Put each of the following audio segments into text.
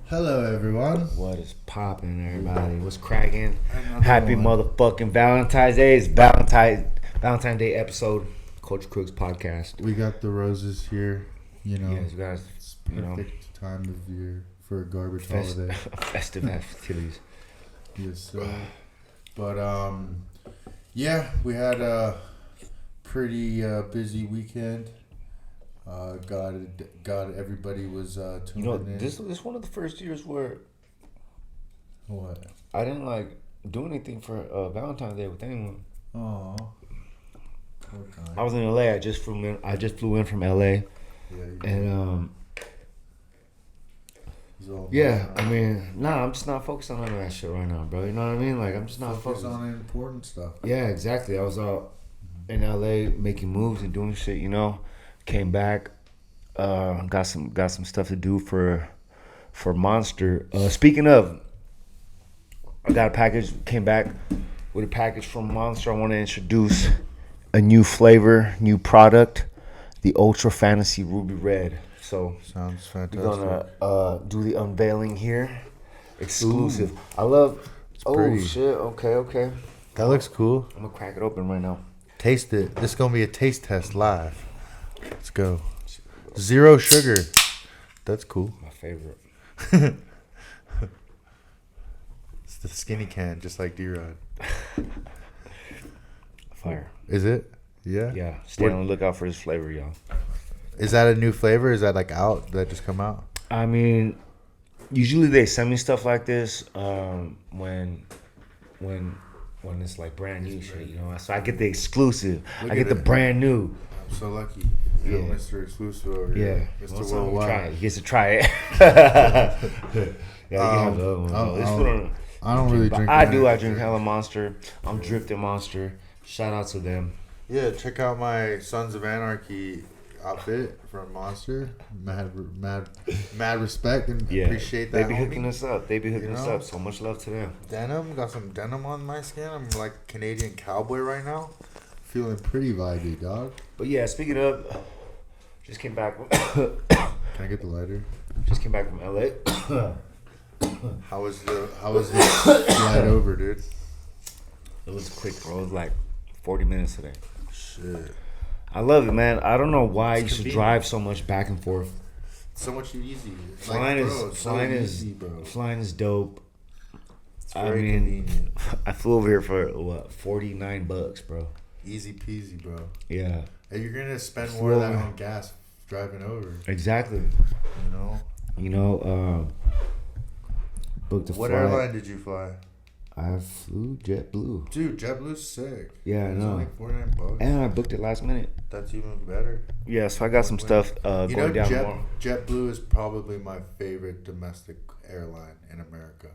Hello, everyone. What is popping, everybody? What's cracking? Another Happy one. motherfucking Valentine's Day. It's Valentine's Day episode, Coach Crooks podcast. We got the roses here. You know, Yes, guys. it's You know, perfect time of year for a garbage fest- holiday. festive activities. Yes, sir. But yeah, we had a pretty busy weekend. God, everybody was tuning You know, in. this is one of the first years where What? I didn't do anything for Valentine's Day with anyone. Oh, poor guy. I was in LA. I just flew in from LA, Yeah, and he's all yeah. I mean, I'm just not focused on none of that shit right now, bro. You know what I mean? Like, I'm just not focus focused on important stuff. Yeah, exactly. I was out in LA making moves and doing shit, you know. Came back, got some stuff to do for Monster. Speaking of, I got a package. Came back with a package from Monster. I want to introduce a new flavor, new product, the Ultra Fantasy Ruby Red. So Sounds fantastic. we're gonna do the unveiling here, exclusive. Ooh. I love. pretty. Shit. Okay. That looks cool. I'm gonna crack it open right now. Taste it. This is going to be a taste test live. Let's go. 0 sugar. That's cool. My favorite. It's the skinny can, just like D-Rod. Fire. Is it? Yeah? Yeah. Stay on the lookout for this flavor, y'all. Is that a new flavor? Is that like out? Did that just come out? I mean, usually they send me stuff like this when it's like brand new shit, you know. So I get the exclusive. I get the brand new. I'm so lucky. Yeah. Mr. Exclusive over Yeah. here. Mr. Worldwide. He gets to try it. Yeah, you can have the other one. I don't really drink. I do. I drink hella Monster. I'm drifting Monster. Shout out to them. Yeah, check out my Sons of Anarchy outfit from Monster. Mad respect and appreciate that. They be hooking homie. us up. So much love to them. Denim, got some denim on my skin. I'm like a Canadian cowboy right now. Feeling pretty vibey, dog. But yeah, speaking of, just came back. Can I get the lighter? Just came back from LA. How was the flight over, dude? It was quick, bro. It was like 40 minutes today. Shit. I love it, man. I don't know why It's you should convenient. drive so much back and forth. So much easy. Flying bro. Flying is dope. It's very convenient. I flew over here for what, $49, bro. Easy peasy, bro. Yeah. And you're gonna spend more of that on gas driving over. Exactly. You know. Booked a What flight. airline did you fly? I flew JetBlue. Dude, JetBlue's sick. Yeah, I It's know. like $49. And I booked it last minute. That's even better. Yeah, so I got some stuff going down tomorrow. JetBlue is probably my favorite domestic airline in America.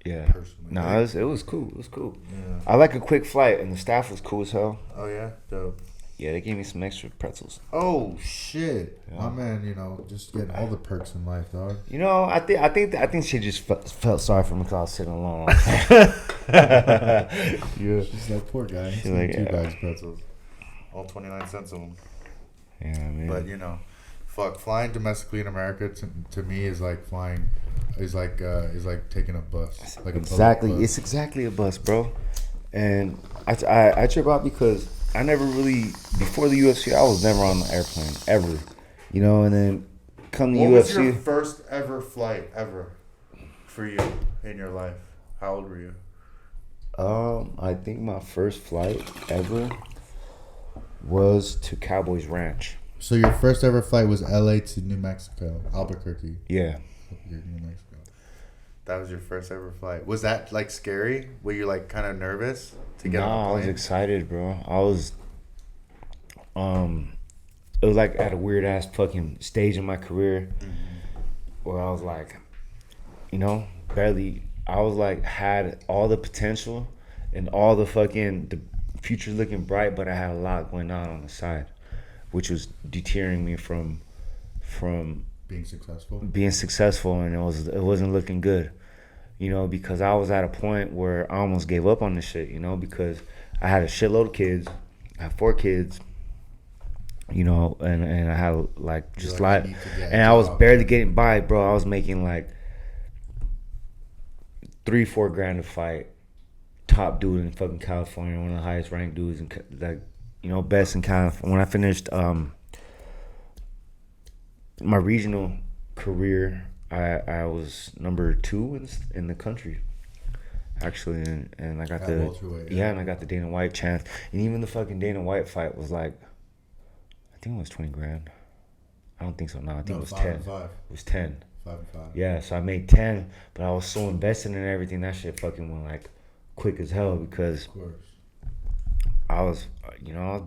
Yeah. Personally. No, it was cool. It was cool. Yeah. I like a quick flight, and the staff was cool as hell. Oh yeah, dope. Yeah, they gave me some extra pretzels. Oh shit, Yeah. my man. Just getting all the perks in life, dog. You know, I think she just felt sorry for me because I was sitting alone. Yeah. She's like, poor guy. He's She's like, 2 yeah. bags pretzels. All 29 cents of them. Yeah, man. But flying domestically in America to me is like flying, is like taking a bus. Like exactly, a bus. it's exactly a bus, bro. And I trip out because I never really, before the UFC, I was never on the airplane ever, you know. And then come the What UFC. was your first ever flight ever for you in your life? How old were you? I think my first flight ever was to Cowboys Ranch. So your first ever flight was LA to New Mexico, Albuquerque. Yeah. New Mexico. That was your first ever flight. Was that like scary? Were you like kind of nervous to get on the I plane? was excited, bro. I was it was like at a weird ass fucking stage in my career where I was like, you know, barely, I was like, had all the potential and all the future looking bright, but I had a lot going on the side, which was deterring me from Being successful. and it wasn't looking good, you know, because I was at a point where I almost gave up on this shit, you know, because I had a shitload of kids. I have 4 kids, you know, and I had like just like, and I was barely getting by, bro. I was making like 3-4 grand to fight. Top dude in fucking California, one of the highest ranked dudes in like, you know, best in California. When I finished my regional career, I was number 2 in the country, actually, and I got and I got the Dana White chance, and even the fucking Dana White fight was like, I think it was 20 grand. I don't think so. No, I think it was 10. It was 10. 5 and 5. Yeah, so I made 10, but I was so invested in everything. That shit fucking went like quick as hell because I was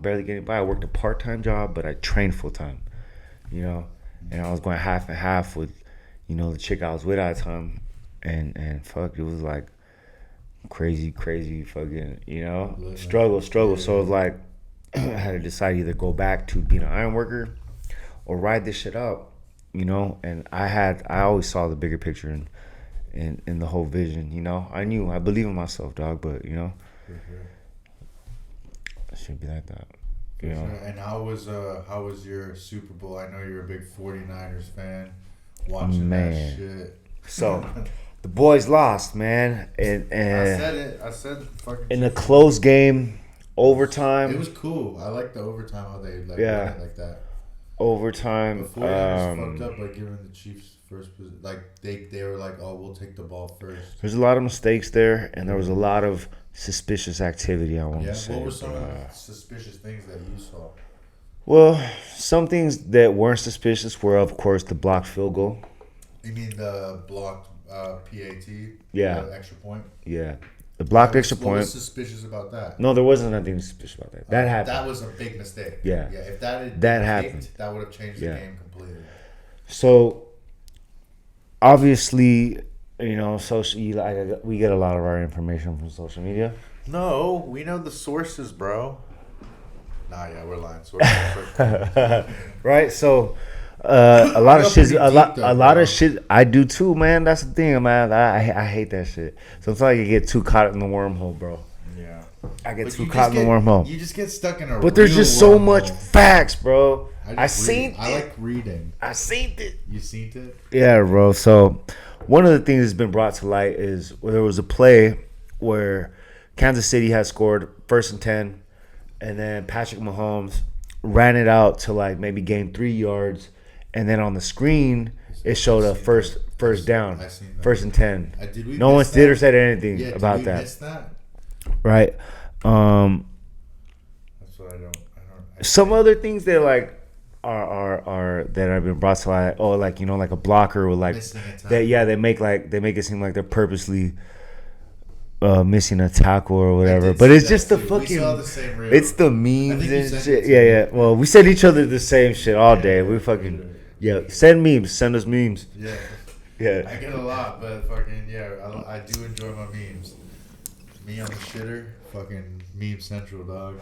barely getting by. I worked a part-time job, but I trained full-time, you know, and I was going half and half with, you know, the chick I was with at the time, and fuck, it was like crazy fucking, you know, struggle. Yeah. So it was like I had to decide either go back to being an iron worker or ride this shit out, you know. And I always saw the bigger picture and the whole vision, you know. I believe in myself, dog, but you know, it shouldn't be like that. You know? Sure. And how was your Super Bowl? I know you're a big 49ers fan. Watching that shit. So the boys lost, man. And I said fucking in a close game, overtime. It was cool. I like the overtime, how they run it like that. Overtime. The 49ers fucked up by giving the Chiefs first position. Like they were like, oh, we'll take the ball first. There's a lot of mistakes there, and there was a lot of suspicious activity, I want to say. What were some of the suspicious things that you saw? Well, some things that weren't suspicious were, of course, the blocked field goal. You mean the blocked PAT? Yeah. The extra point? Yeah. The blocked extra point. What was suspicious about that? No, there wasn't nothing suspicious about that. That happened. That was a big mistake. Yeah. Yeah. If that happened, that would have changed the game completely. So, obviously, you know, we get a lot of our information from social media. No, we know the sources, bro. Nah, yeah, we're lying. Sources. Right? So, a lot of shit. A lot of shit. I do too, man. That's the thing, man. I hate that shit. Sometimes I get too caught in the wormhole, bro. Yeah. I get too caught in the wormhole. You just get stuck in a. But there's just so much facts, bro. I seen it. I like reading. I seen it. You seen it? Yeah, bro. So, one of the things that's been brought to light is where there was a play where Kansas City had scored 1st and 10, and then Patrick Mahomes ran it out to like maybe gain 3 yards, and then on the screen it showed a first down, 1st and 10. No one did or said anything about that. Miss that? Right. That's what I don't. Some other things that like are that have been brought to light. Oh, like, you know, like a blocker or like that. Yeah, they make it seem like they're purposely missing a tackle or whatever, but it's just the fucking. It's the memes and shit. Yeah. Well, we send each other the same shit all day. We fucking send memes. Send us memes. Yeah. Yeah. I get a lot, but fucking I do enjoy my memes. Me on the shitter, fucking meme central, dog.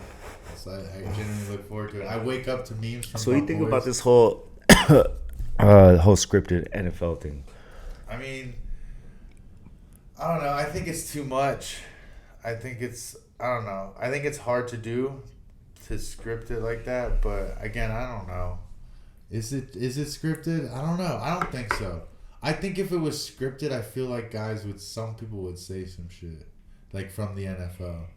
So I genuinely look forward to it. I wake up to memes from. So what do you think about this whole whole scripted NFL thing? I mean, I don't know. I think it's too much. I think it's hard to do, to script it like that. But again, I don't know. Is it scripted? I don't know. I don't think so. I think if it was scripted, I feel like some people would say some shit, like from the NFL,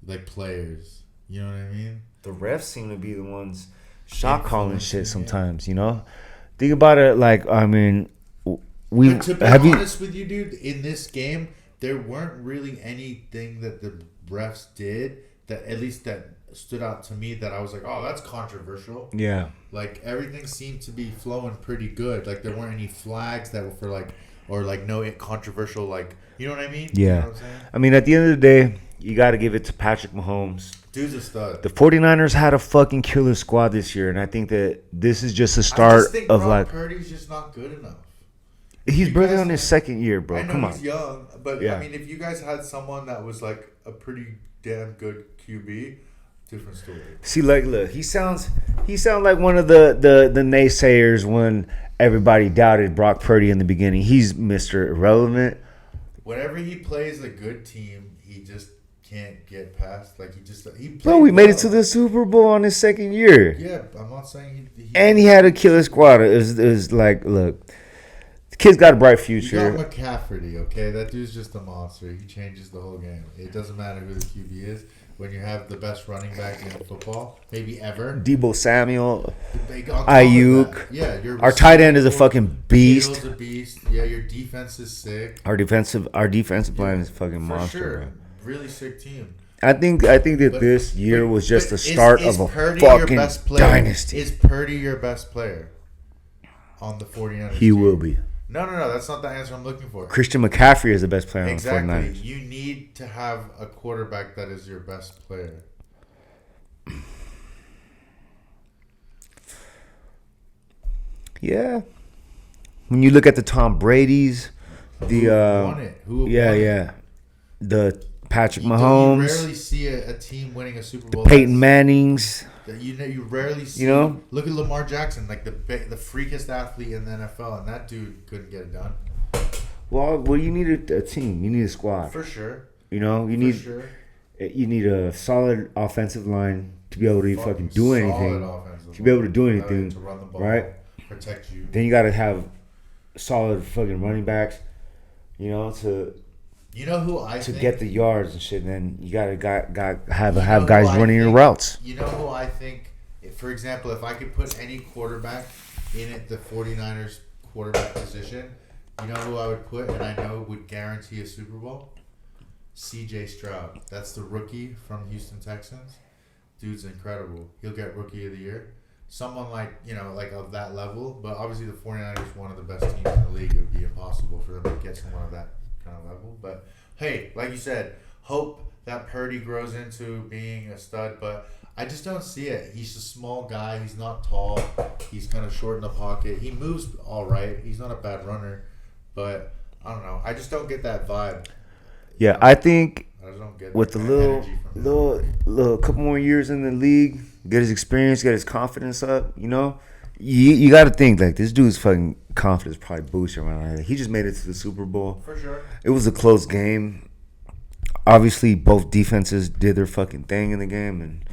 like players. You know what I mean? The refs seem to be the ones shot calling shit sometimes. You know, think about it. Like, I mean. To be honest with you, dude, in this game, there weren't really anything that the refs did that at least that stood out to me that I was like, oh, that's controversial. Yeah. Like, everything seemed to be flowing pretty good. Like, there weren't any flags that were for, like, or, like, no controversial, like, you know what I mean? Yeah. You know what I'm saying? I mean, at the end of the day, you got to give it to Patrick Mahomes. Dude's a stud. The 49ers had a fucking killer squad this year, and I think that this is just a start of, like. Purdy's just not good enough. He's barely on his second year, bro. I know. Come on. He's young, but yeah. I mean, if you guys had someone that was like a pretty damn good QB, different story. See, like, look, he sounds like one of the naysayers when everybody doubted Brock Purdy in the beginning. He's Mr. Irrelevant. Whenever he plays a good team, he just can't get past. Like, Bro, we made it to the Super Bowl on his second year. Yeah, I'm not saying he and he had a killer squad. It was like, look. Kid's got a bright You future. got McCafferty, okay? That dude's just a monster. He changes the whole game. It doesn't matter who the QB is. When you have the best running back in football, maybe ever. Debo Samuel, On top of Ayuk. that, yeah, your Our tight end is a receiver core, fucking beast. Kittle's a beast. Yeah, your defense is sick. Our defensive line is a fucking For monster. sure. Bro. Really sick team. I think that But- this year was just but the start is of a Purdy your fucking best player? dynasty. Is Purdy your best player on the 49ers He team? will be. No, that's not the answer I'm looking for. Christian McCaffrey is the best player Exactly. on the 49ers. You need to have a quarterback that is your best player. Yeah. When you look at the Tom Brady's, the Who won it? Who won it? yeah, the Patrick You Mahomes, rarely see a team winning a Super Bowl. Peyton Mannings. That you rarely see. You know? Look at Lamar Jackson, like the freakiest athlete in the NFL, and that dude couldn't get it done. Well, you need a team. You need a squad. For sure. You know, you need a solid offensive line to be able to fucking do anything. To be able to do anything, to run the ball, right? Protect you. Then you got to have solid fucking running backs. You know, to You know who I to think, get the yards and shit. Then you gotta have you know guys who I running your think- routes. You know who I think, for example, if I could put any quarterback in the 49ers quarterback position, you know who I would put and I know would guarantee a Super Bowl? CJ Stroud. That's the rookie from Houston Texans. Dude's incredible. He'll get rookie of the year. Someone like of that level, but obviously the 49ers one of the best teams in the league. It would be impossible for them to get someone of that kind of level. But hey, like you said, hope that Purdy grows into being a stud, but I just don't see it. He's a small guy. He's not tall. He's kind of short in the pocket. He moves all right. He's not a bad runner, but I don't know. I just don't get that vibe. Yeah, I think I just don't get with that the energy from him. little couple more years in the league, get his experience, get his confidence up. You know, you got to think like this dude's fucking confidence probably boosted around here. He just made it to the Super Bowl. For sure. It was a close game. Obviously, both defenses did their fucking thing in the game, and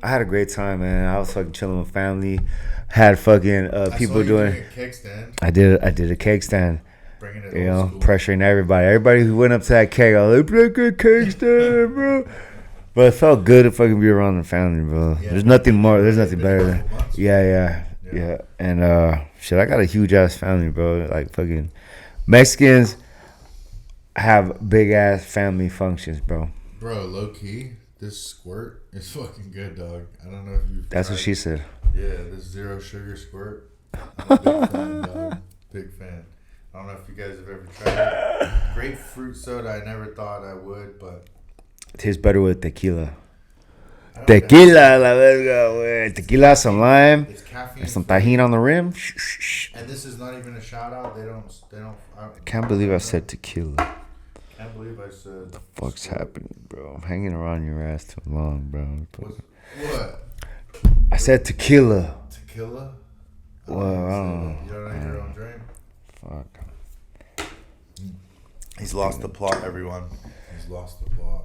I had a great time, man. I was fucking chilling with family. Had fucking people I saw you doing. a cake stand. I did a cake stand. Bringing it You old know, school. pressuring everybody. Everybody who went up to that cake, I was like, "Break a cake stand, bro." But it felt good to fucking be around the family, bro. Yeah, There's nothing more. There's it's nothing been a better than. couple months. Yeah. And shit, I got a huge ass family, bro. Like fucking Mexicans have big ass family functions, bro. Bro, low key, this squirt is fucking good, dog. I don't know if you. That's what she said. Yeah, this zero sugar squirt. I'm a big fan, dog. Big fan. I don't know if you guys have ever tried it. Grapefruit soda, I never thought I would, but. It tastes better with tequila. I don't Tequila, la verga, güey. Tequila, some lime, It's caffeine. and some tajin on the rim. And this is not even a shout out. They don't. I Can't believe I said tequila. Can't believe I said. Fuck's happening, bro? I'm hanging around your ass too long, bro. What? I said tequila. Tequila? Well, I don't know. You don't know your own drink? Fuck. He's lost the plot, everyone. He's lost the plot.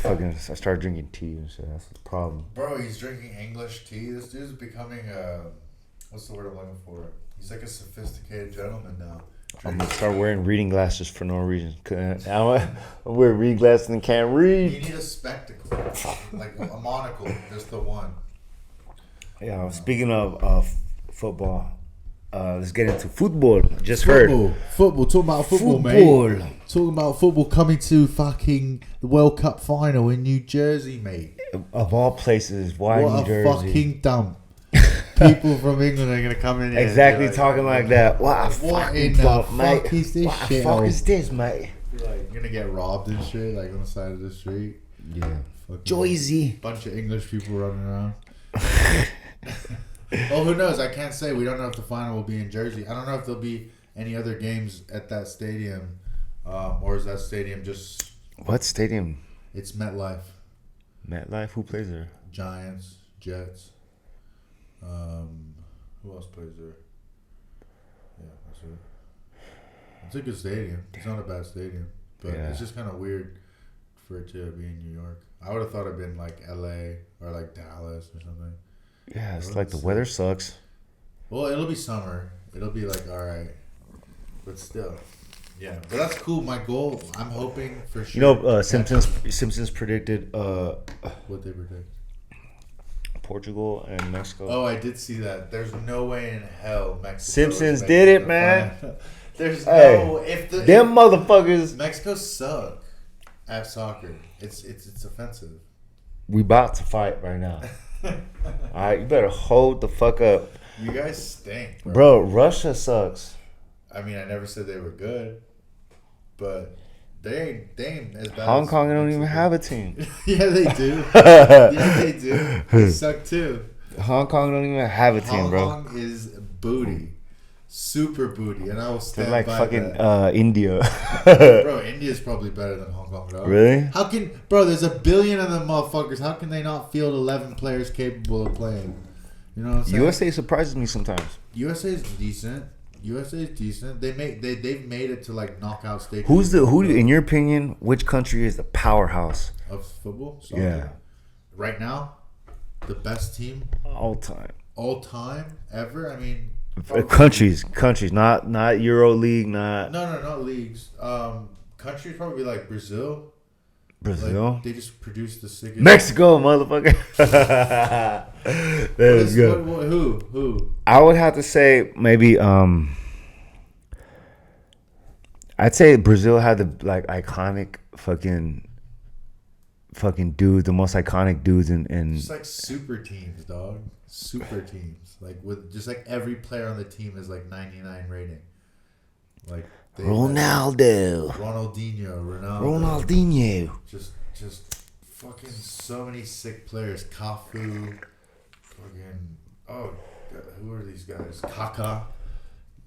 Fucking, I started drinking tea and shit. That's the problem. Bro, he's drinking English tea. This dude's becoming what's the word I'm looking for? He's like a sophisticated gentleman now. I'm gonna start wearing reading glasses for no reason. I wear reading glasses and can't You read. need a spectacle, like a monocle, just the one. Yeah. Speaking of football, let's get into football. Just heard. Football. Talking about football, mate. Talking about football coming to fucking the World Cup final in New Jersey, mate. Of all places, why What New a Jersey? fuking dump. People from England are gonna come in here. Exactly, and be talking like that. What a What fucking in the dump, mate. fuck is this What the shit? fuck is this, mate? Like, you're gonna get robbed and shit, like on the side of the street. Yeah. Fucking Jersey. bunch of English people running around. Well, who knows? I can't say. We don't know if the final will be in Jersey. I don't know if there'll be any other games at that stadium, or is that stadium just? What stadium? It's MetLife. MetLife? Who plays there? Giants, Jets. Who else plays there? Yeah, that's it. It's a good stadium. It's not a bad stadium, but Yeah. it's just kind of weird for it to be in New York. I would have thought it'd been like LA or like Dallas or something. Yeah, it's like the weather sucks. Well, it'll be summer. It'll be like all right. But still, yeah. But that's cool. My goal, I'm hoping for sure. You know, Simpsons predicted What they predict? Portugal and Mexico. Oh, I did see that. There's no way in hell Mexico. Simpsons did it, man. There's Hey, them motherfuckers. Mexico suck at soccer. It's offensive. We about to fight right now. All right, you better hold the fuck up. You guys stink, bro. Russia sucks. I mean, I never said they were good, but they ain't as bad. Hong Kong don't even have a team. Yeah, they do. Yeah, they do. They suck too. Hong Kong don't even have a team, bro. Hong Kong is booty. Super booty, and I will stand They're like by fucking that. India. Bro, India's probably better than Hong Kong, dog. Really? How can, bro? There's a billion of them motherfuckers. How can they not field 11 players capable of playing? You know what I'm saying? USA surprises me sometimes. USA is decent. They've made it to like knockout stage. Who in your opinion? Which country is the powerhouse of football? Soccer? Yeah. Right now, the best team all time ever. I mean. Countries, not Euro League, not leagues. Countries probably like Brazil. Like, they just produce the sickest. Mexico, motherfucker. That's good. Who? I would have to say maybe. I'd say Brazil had the like iconic fucking dudes, the most iconic dudes in. Just like super teams, dog. Super teams, like with just like every player on the team is like 99 rating. Like Ronaldinho, just fucking so many sick players. Cafu, fucking who are these guys? Kaká,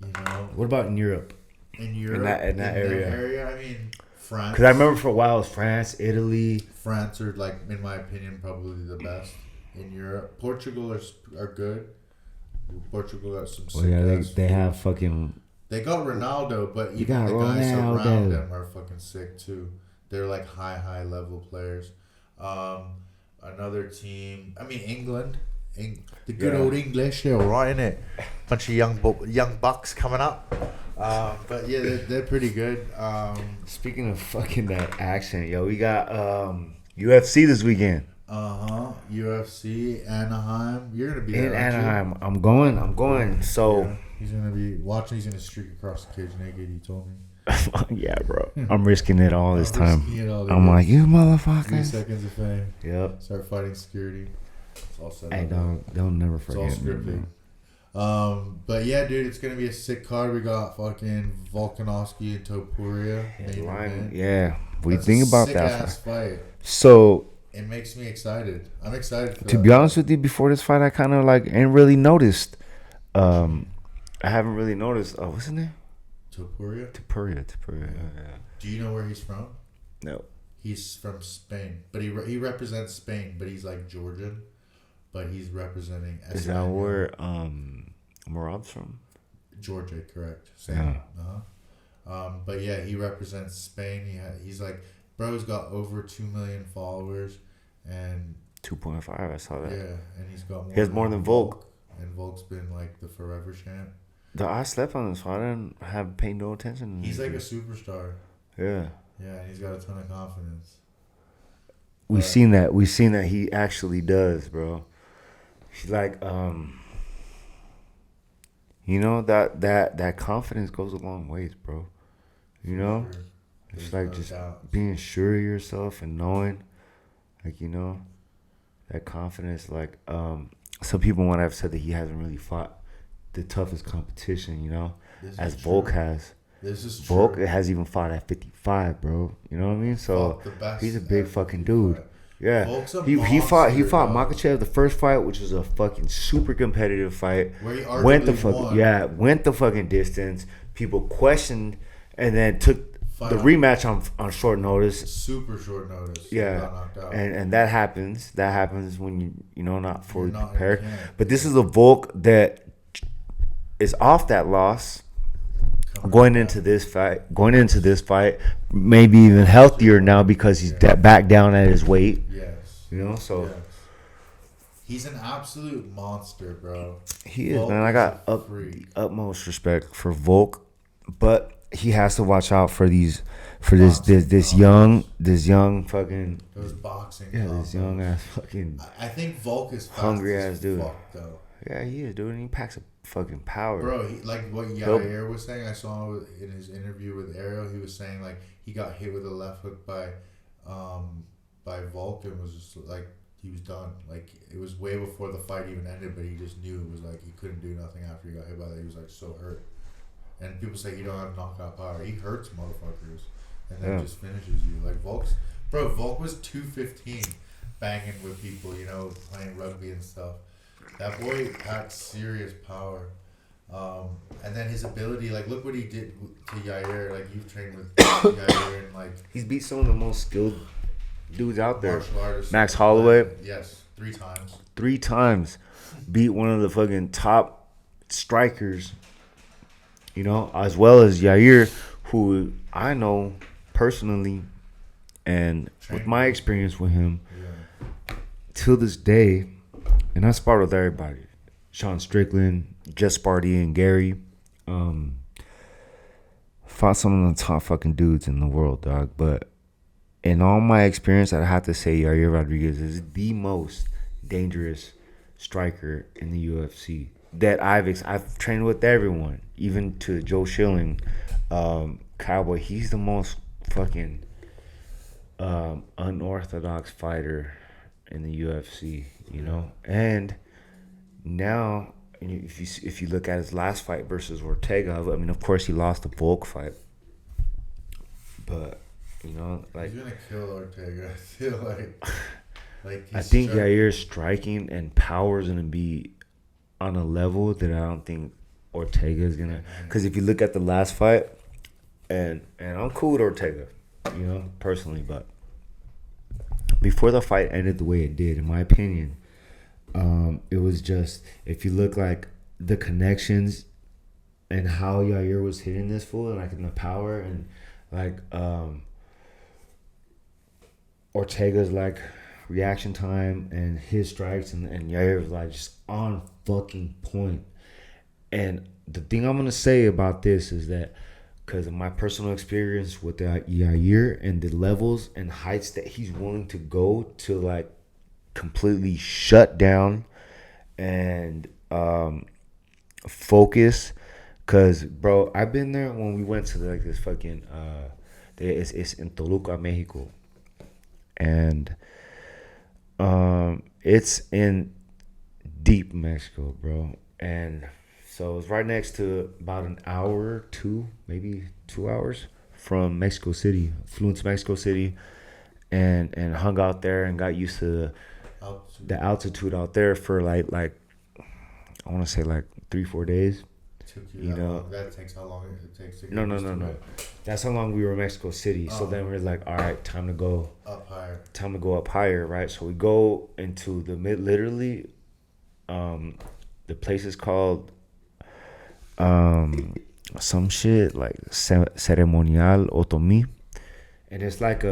you know. What about in Europe? In Europe, in that area, I mean France. Because I remember for a while it was France, Italy. France are like, in my opinion, probably the best. In Europe, Portugal are good. Portugal got some. Well, yeah, they have fucking. They got Ronaldo, but even the guys around them are fucking sick too. They're like high level players. Another team. I mean, England. The good old English. They're all right, innit? Bunch of young bucks coming up. But yeah, they're pretty good. Speaking of fucking that action, yo, we got UFC this weekend. UFC, Anaheim. You're gonna be in there, Anaheim. I'm going. So yeah, he's gonna be watching. He's gonna streak across the cage naked. He told me. Yeah, bro. I'm risking it all this time. I'm like, you motherfuckers. 3 seconds of fame. Yep. Start fighting security. It's all set. Hey, don't never forget. It's all scripted. But yeah, dude, it's gonna be a sick card. We got fucking Volkanovski and Topuria. Yeah, we think about sick that ass fight. So. It makes me excited. I'm excited for to be honest with you, before this fight, I kind of like ain't really noticed. I haven't really noticed. Oh, what's his name? Topuria. Yeah. Do you know where he's from? No. He's from Spain, but he represents Spain, but he's like Georgian, but he's representing. Is that where Murad's from? Georgia, correct. Same. Yeah. But yeah, he represents Spain. He's like. Bro's got over 2 million followers, and 2.5. I saw that. Yeah, and he's got more. He has more than Volk. And Volk's been like the forever champ. I slept on this fight. I didn't have paid no attention. He's like a superstar. Yeah. Yeah, and he's got a ton of confidence. We've seen that. We've seen that he actually does, bro. He's like, you know, that confidence goes a long ways, bro. You know. Sure. It's like just being sure of yourself and knowing, like, you know, that confidence. Like, some people might have said that he hasn't really fought the toughest competition, you know, as Volk has. This is true. Volk has even fought at 55, bro. You know what I mean? So he's a big fucking dude. Yeah, he fought Makhachev the first fight, which was a fucking super competitive fight. Where he arguably went the fucking distance. People questioned, and then took the rematch on short notice. Super short notice. Yeah, and that happens. That happens when you know not fully prepared. But this is a Volk that is off that loss. Going into this fight, maybe even healthier now because he's back down at his weight. Yes. You know, so he's an absolute monster, bro. He is, man. I got the utmost respect for Volk. but he has to watch out for this young fucking Those boxing. this young ass fucking I think Volk is hungry ass dude. fuck, though. Yeah, he is, dude. And he packs a fucking power. Bro, like what Yair was saying, I saw in his interview with Ariel, he was saying like he got hit with a left hook by Volk and was just like he was done. Like it was way before the fight even ended, but he just knew it was like he couldn't do nothing after he got hit by that. He was like so hurt. And people say he don't have knockout power. He hurts motherfuckers and then just finishes you. Like Volk was 215 banging with people, you know, playing rugby and stuff. That boy had serious power. And then his ability, like, look what he did to Yair. Like, you've trained with Yair and, like... He's beat some of the most skilled dudes out there. Martial artists. Max Holloway. Yes, 3 times. 3 times. Beat one of the fucking top strikers, you know, as well as Yair, who I know personally, and with my experience with him, till this day, and I sparred with everybody. Sean Strickland, just sparred Ian Garry. Fought some of the top fucking dudes in the world, dog. But in all my experience, I have to say Yair Rodriguez is the most dangerous striker in the UFC that I've trained with everyone, even to Joe Schilling, Cowboy. He's the most fucking unorthodox fighter in the UFC, you know. And now, if you look at his last fight versus Ortega, I mean, of course he lost the Volk fight, but you know, like he's gonna kill Ortega. I feel like I think Yair's striking and power is gonna be on a level that I don't think Ortega is gonna. Because if you look at the last fight, and I'm cool with Ortega, you know, personally, but before the fight ended the way it did, in my opinion, it was just, if you look like the connections and how Yair was hitting this fool and like in the power and like Ortega's like reaction time and his strikes and Yair was like just on fucking point. And the thing I'm gonna say about this is that because of my personal experience with Yair and the levels and heights that he's willing to go to, like completely shut down and focus. Because, bro, I've been there when we went to like this fucking it's in Toluca, Mexico, and it's in deep Mexico, bro. And so it's right next to about an hour, maybe 2 hours from Mexico City. Flew into Mexico City and hung out there and got used to the altitude out there for like I want to say like 3-4 days. You know, that takes how long it takes to get No. That's how long we were in Mexico City. So then we're like, all right, time to go up higher, right? So we go into the literally, the place is called some shit like Ceremonial Otomi, and it's like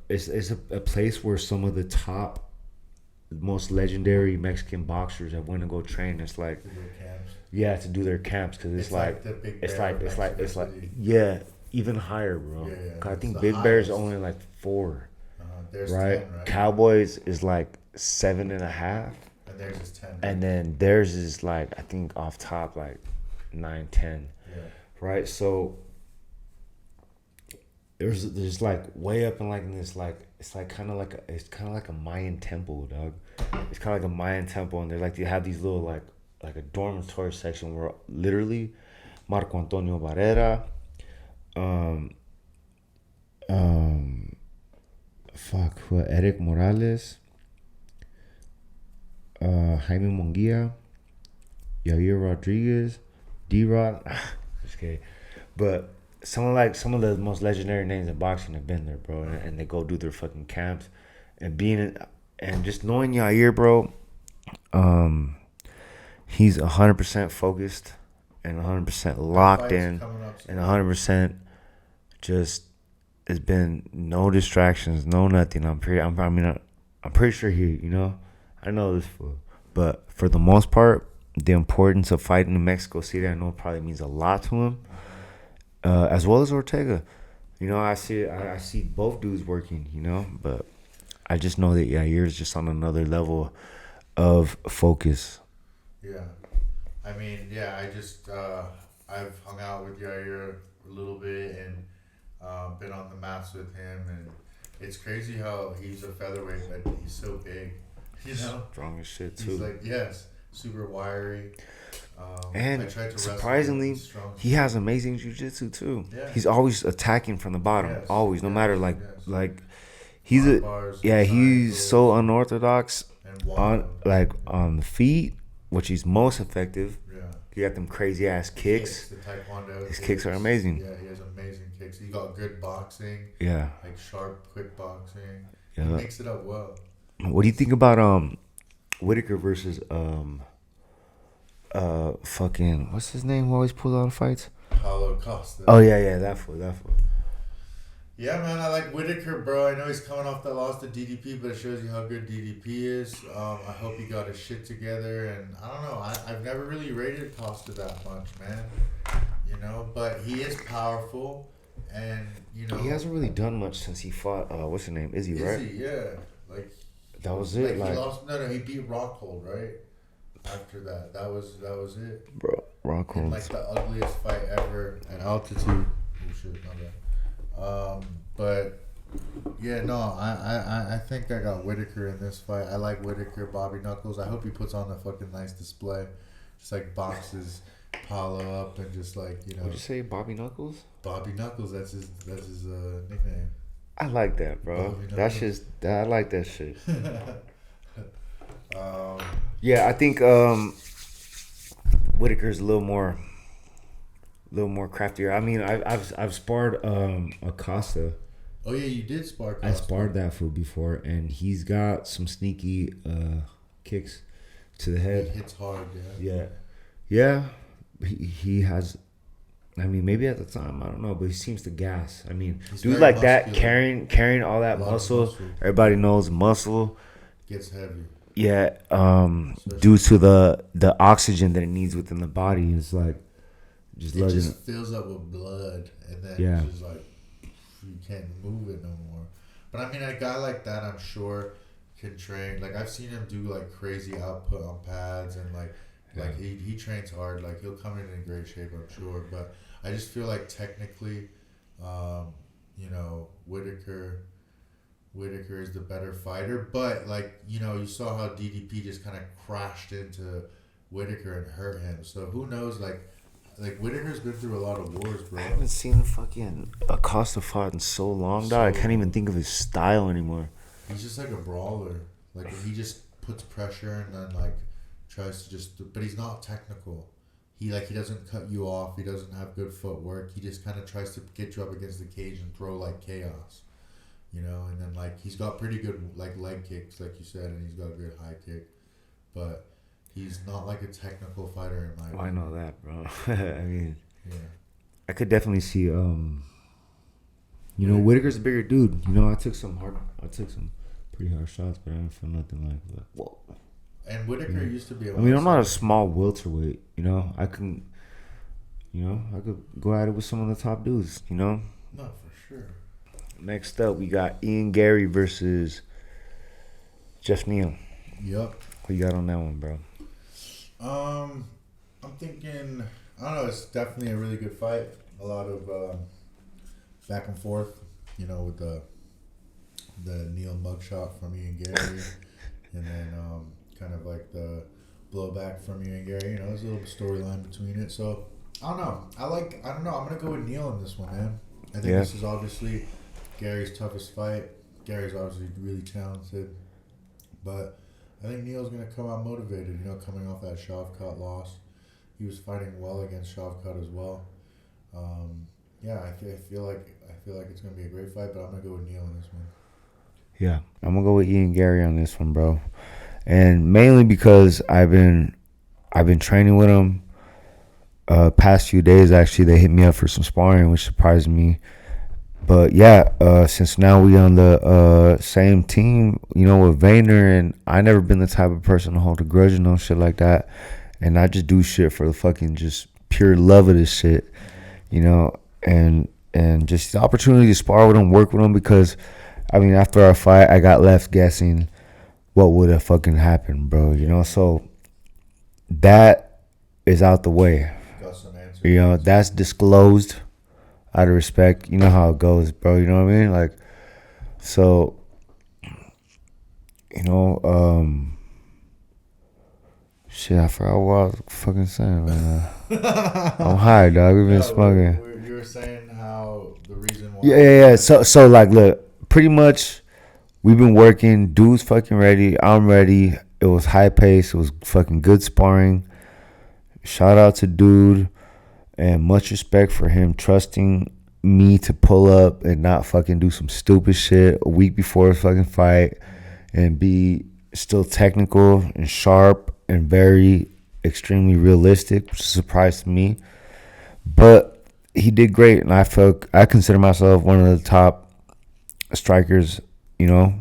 it's a place where some of the top, most legendary Mexican boxers that want to go train. It's like to do their camps, because it's like even higher, bro. I think Big Bear is only like 4, right? 10, right? Cowboys is like 7.5, and theirs is 10. And then theirs is like, I think off top like 9, 10. Right? So there's like way up in this, like it's kind of like a Mayan temple, dog. It's kind of like a Mayan temple, and they're like, they have these little like a dormitory section where literally Marco Antonio Barrera, Eric Morales, Jaime Munguia, Yair Rodriguez, D-Rod, just kidding. But some of the most legendary names in boxing have been there, bro, and they go do their fucking camps, and and just knowing Yair, bro, he's 100% focused and 100% locked in, and 100% just, it's been no distractions, no nothing. I'm pretty sure he, you know, I know this fool, but for the most part, the importance of fighting in Mexico City, I know it probably means a lot to him. as well as Ortega. You know, I see both dudes working. You know, but I just know that Yair's just on another level of focus. Yeah. I mean, yeah, I've hung out with Yair a little bit and been on the mats with him, and it's crazy how he's a featherweight, but he's so big, you know? Strong as shit, too. He's like, yes, super wiry. And surprisingly, he has amazing jiu-jitsu, too. Yeah. He's always attacking from the bottom, Yes, always, no yes, matter, yes. he's Bars, he's so unorthodox and on the feet, which he's most effective. Yeah. He got them crazy ass kicks. The Taekwondo His kicks are amazing. Yeah, he has amazing kicks. He got good boxing. Yeah. Like sharp, quick boxing. Yeah. He makes it up well. What do you think about Whitaker versus fucking what's his name who always pulls out of fights? Paulo Costa. Oh yeah, that fool. Yeah, man, I like Whitaker, bro. I know he's coming off that loss to DDP, but it shows you how good DDP is. I hope he got his shit together, and I don't know. I've never really rated Costa that much, man. You know, but he is powerful, and you know He hasn't really done much since he fought. What's his name? Izzy, right? Izzy, yeah, like That was it. he lost. No, he beat Rockhold, right? After that, that was it. Bro, Rockhold. Like the ugliest fight ever at altitude. Oh shit, not bad. But yeah, no, I think I got Whitaker in this fight. I like Whitaker, Bobby Knuckles. I hope he puts on a fucking nice display, just like boxes Paulo up and just like What'd you say, Bobby Knuckles? Bobby Knuckles. That's his nickname. I like that, bro. That's just I like that shit. Yeah, I think Whitaker's a little more craftier. I mean, I've sparred Acosta. Oh yeah, you did spar. I sparred that fool before, and he's got some sneaky kicks to the head. He hits hard, yeah. Yeah. He has. I mean, maybe at the time, I don't know, but he seems to gas. I mean, He's dude very like that, muscular. carrying all that muscle. Everybody knows muscle. Gets heavy. Yeah, due to the oxygen that it needs within the body, is like just it just fills up with blood, and then it's just like you can't move it no more. But I mean, a guy like that, I'm sure, can train. Like I've seen him do like crazy output on pads, and like he trains hard. Like he'll come in great shape, I'm sure. But I just feel like technically, you know, Whitaker is the better fighter, but like you know, you saw how DDP just kind of crashed into Whitaker and hurt him. So who knows? Like Whitaker's been through a lot of wars, bro. I haven't seen fucking Acosta fought in so long, dog. I can't even think of his style anymore. He's just like a brawler. Like he just puts pressure and then like tries to but he's not technical. He doesn't cut you off. He doesn't have good footwork. He just kind of tries to get you up against the cage and throw like chaos. You know, and then like he's got pretty good like leg kicks, like you said, and he's got a good high kick, but he's not like a technical fighter in my opinion. I know that, bro. I mean, yeah, I could definitely see. You know, Whitaker's a bigger dude. You know, I took some pretty hard shots, but I didn't feel nothing like that. Whoa. And Whitaker used to be. I mean, I'm not a small welterweight. You know, I could go at it with some of the top dudes. You know. No, for sure. Next up, we got Ian Garry versus Jeff Neal. Yep. What you got on that one, bro? I'm thinking. I don't know. It's definitely a really good fight. A lot of back and forth. You know, with the Neal mugshot from Ian Garry, and then kind of like the blowback from Ian Garry. You know, there's a little storyline between it. So I don't know. I don't know. I'm gonna go with Neal in this one, man. I think this is obviously Gary's toughest fight. Gary's obviously really talented, but I think Neal's gonna come out motivated. You know, coming off that Shavkat loss, he was fighting well against Shavkat as well. Yeah, I feel like it's gonna be a great fight, but I'm gonna go with Neal in this one. Yeah, I'm gonna go with Ian Garry on this one, bro, and mainly because I've been training with him. Past few days, actually, they hit me up for some sparring, which surprised me. But yeah, since now we on the same team, you know, with Vayner, and I never been the type of person to hold a grudge and no shit like that, and I just do shit for the fucking just pure love of this shit, you know. and just the opportunity to spar with him, work with him, because I mean, after our fight, I got left guessing what would have fucking happened, bro. You know, so that is out the way. Got some answers. You know, that's disclosed out of respect. You know how it goes, bro. You know what I mean? Like, so, you know, shit, I forgot what I was fucking saying, man. I'm high, dog. We've been smoking. You were saying how the reason why. Yeah. So, like, look, pretty much, we've been working. Dude's fucking ready. I'm ready. It was high pace. It was fucking good sparring. Shout out to dude, and much respect for him trusting me to pull up and not fucking do some stupid shit a week before a fucking fight, and be still technical and sharp and very extremely realistic, which is a surprise to me. But he did great, and I consider myself one of the top strikers, you know,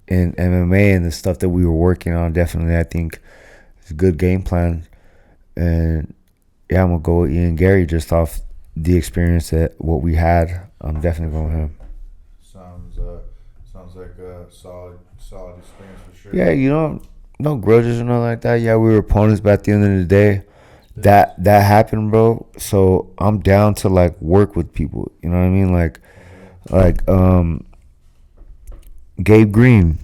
in MMA, and the stuff that we were working on. Definitely, I think it's a good game plan. And yeah, I'm gonna go with Ian Garry just off the experience that what we had. I'm definitely going with him. Sounds like a solid experience for sure. Yeah, you know, no grudges or nothing like that. Yeah, we were opponents, but at the end of the day, that happened, bro. So I'm down to like work with people. You know what I mean? Like Gabe Green.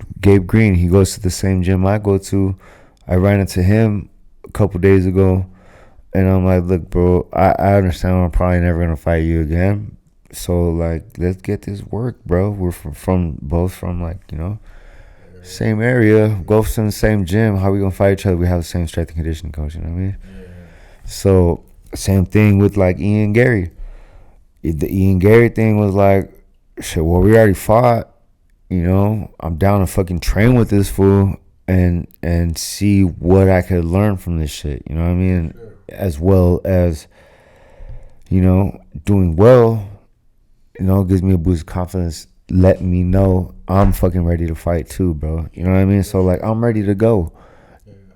He goes to the same gym I go to. I ran into him a couple days ago, and I'm like, look, bro, I understand I'm probably never gonna fight you again. So like, let's get this work, bro. We're both from like, you know, same area, both in the same gym. How we gonna fight each other? We have the same strength and conditioning coach. You know what I mean? Yeah. So same thing with like Ian Garry. The Ian Garry thing was like, shit. Well, we already fought. You know, I'm down to fucking train with this fool and see what I could learn from this shit. You know what I mean? Sure. As well as, you know, doing well. You know, gives me a boost of confidence, letting me know I'm fucking ready to fight too, bro. You know what I mean? So like, I'm ready to go.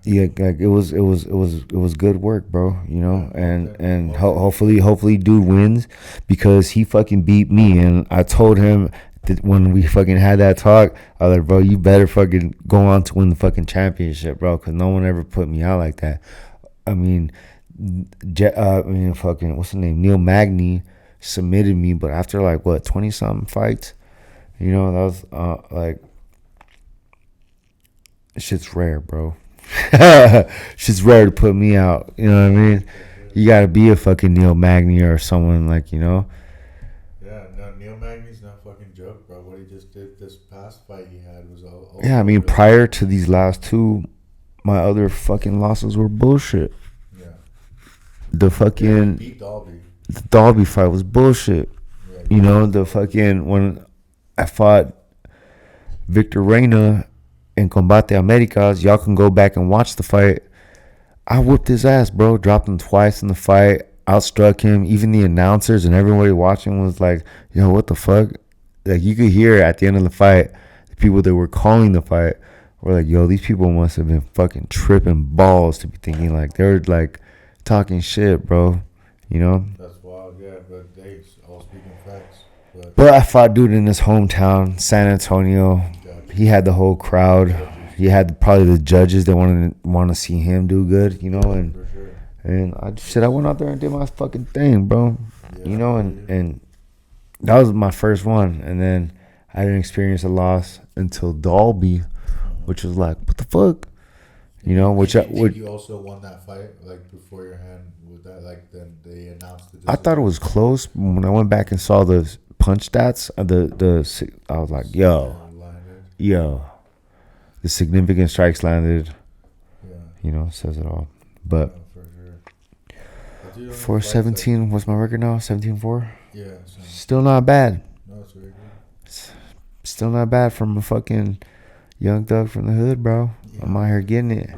Yeah, like it was good work, bro. You know, and hopefully dude wins, because he fucking beat me, and I told him that when we fucking had that talk, I was like, bro, you better fucking go on to win the fucking championship, bro, because no one ever put me out like that. I mean, fucking what's the name? Neil Magny submitted me, but after like what 20-something fights, you know, that was like, shit's rare, bro. Shit's rare to put me out. You know what I mean? You gotta be a fucking Neil Magny or someone like, you know. Yeah, no, Neil Magny's no fucking joke, bro. What he just did this past fight he had was all. Yeah, I mean, prior to these last two, my other fucking losses were bullshit. Yeah. The fucking beat Dalby. The Dalby fight was bullshit. Yeah, you know, the fucking when I fought Victor Reina in Combate Americas, y'all can go back and watch the fight. I whooped his ass, bro. Dropped him twice in the fight. Outstruck him. Even the announcers and everybody watching was like, yo, what the fuck? Like, you could hear at the end of the fight, the people that were calling the fight were like, yo, these people must have been fucking tripping balls to be thinking like they're like talking shit, bro. You know? That's wild, yeah, but they all speaking facts. But I fought dude in his hometown, San Antonio. Gotcha. He had the whole crowd. He had probably the judges that want to see him do good, you know, and for sure. And I went out there and did my fucking thing, bro. Yeah, you know, and that was my first one, and then I didn't experience a loss until Dalby, which was like, what the fuck, you know? You also won that fight like before your hand with that, like then they announced the. I thought it was close when I went back and saw the punch stats. I was like, yo. The significant strikes landed, you know, says it all. But yeah, for sure. 4-17, what's my record now? 17-4? Yeah. Still not bad. No, it's very good. Still not bad from a fucking young thug from the hood, bro. Yeah. I'm out here getting it.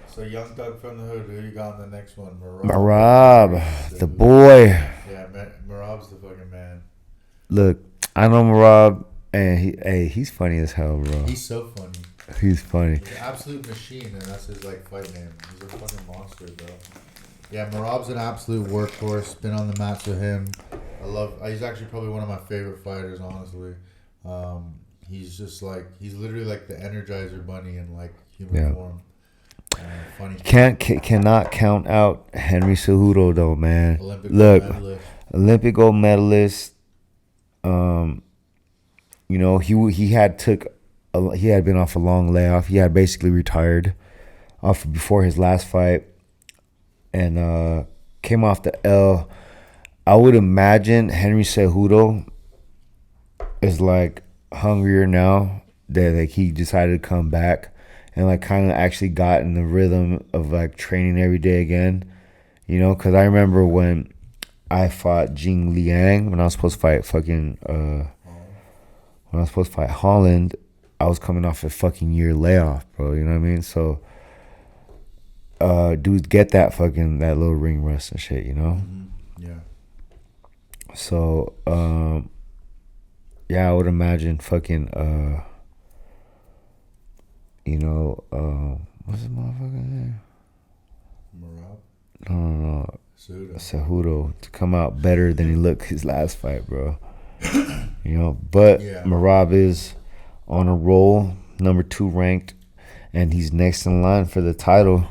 So young thug from the hood, who you got on the next one? Marab, the boy. Yeah, Marab's the fucking man. Look, I know Marab, and he's funny as hell, bro. He's so funny. He's funny. He's an absolute machine, and that's his like fight name. He's a fucking monster, bro. Yeah, Marab's an absolute workhorse. Been on the mats with him. He's actually probably one of my favorite fighters, honestly. He's just like, he's literally like the Energizer Bunny in like human form. Funny. Cannot count out Henry Cejudo though, man. Olympic gold medalist. You know, he had been off a long layoff. He had basically retired off before his last fight, and came off the L. I would imagine Henry Cejudo is like hungrier now that like he decided to come back and like kind of actually got in the rhythm of like training every day again. You know, because I remember when I fought Jing Liang when I was supposed to fight Holland, I was coming off a fucking year layoff, bro. You know what I mean? So, dudes get that little ring rust and shit, you know? Mm-hmm. Yeah. So, yeah, I would imagine fucking, what's his motherfucking name? Marab? No. Cejudo to come out better than he looked his last fight, bro. You know, but Marab is on a roll, number 2 ranked, and he's next in line for the title.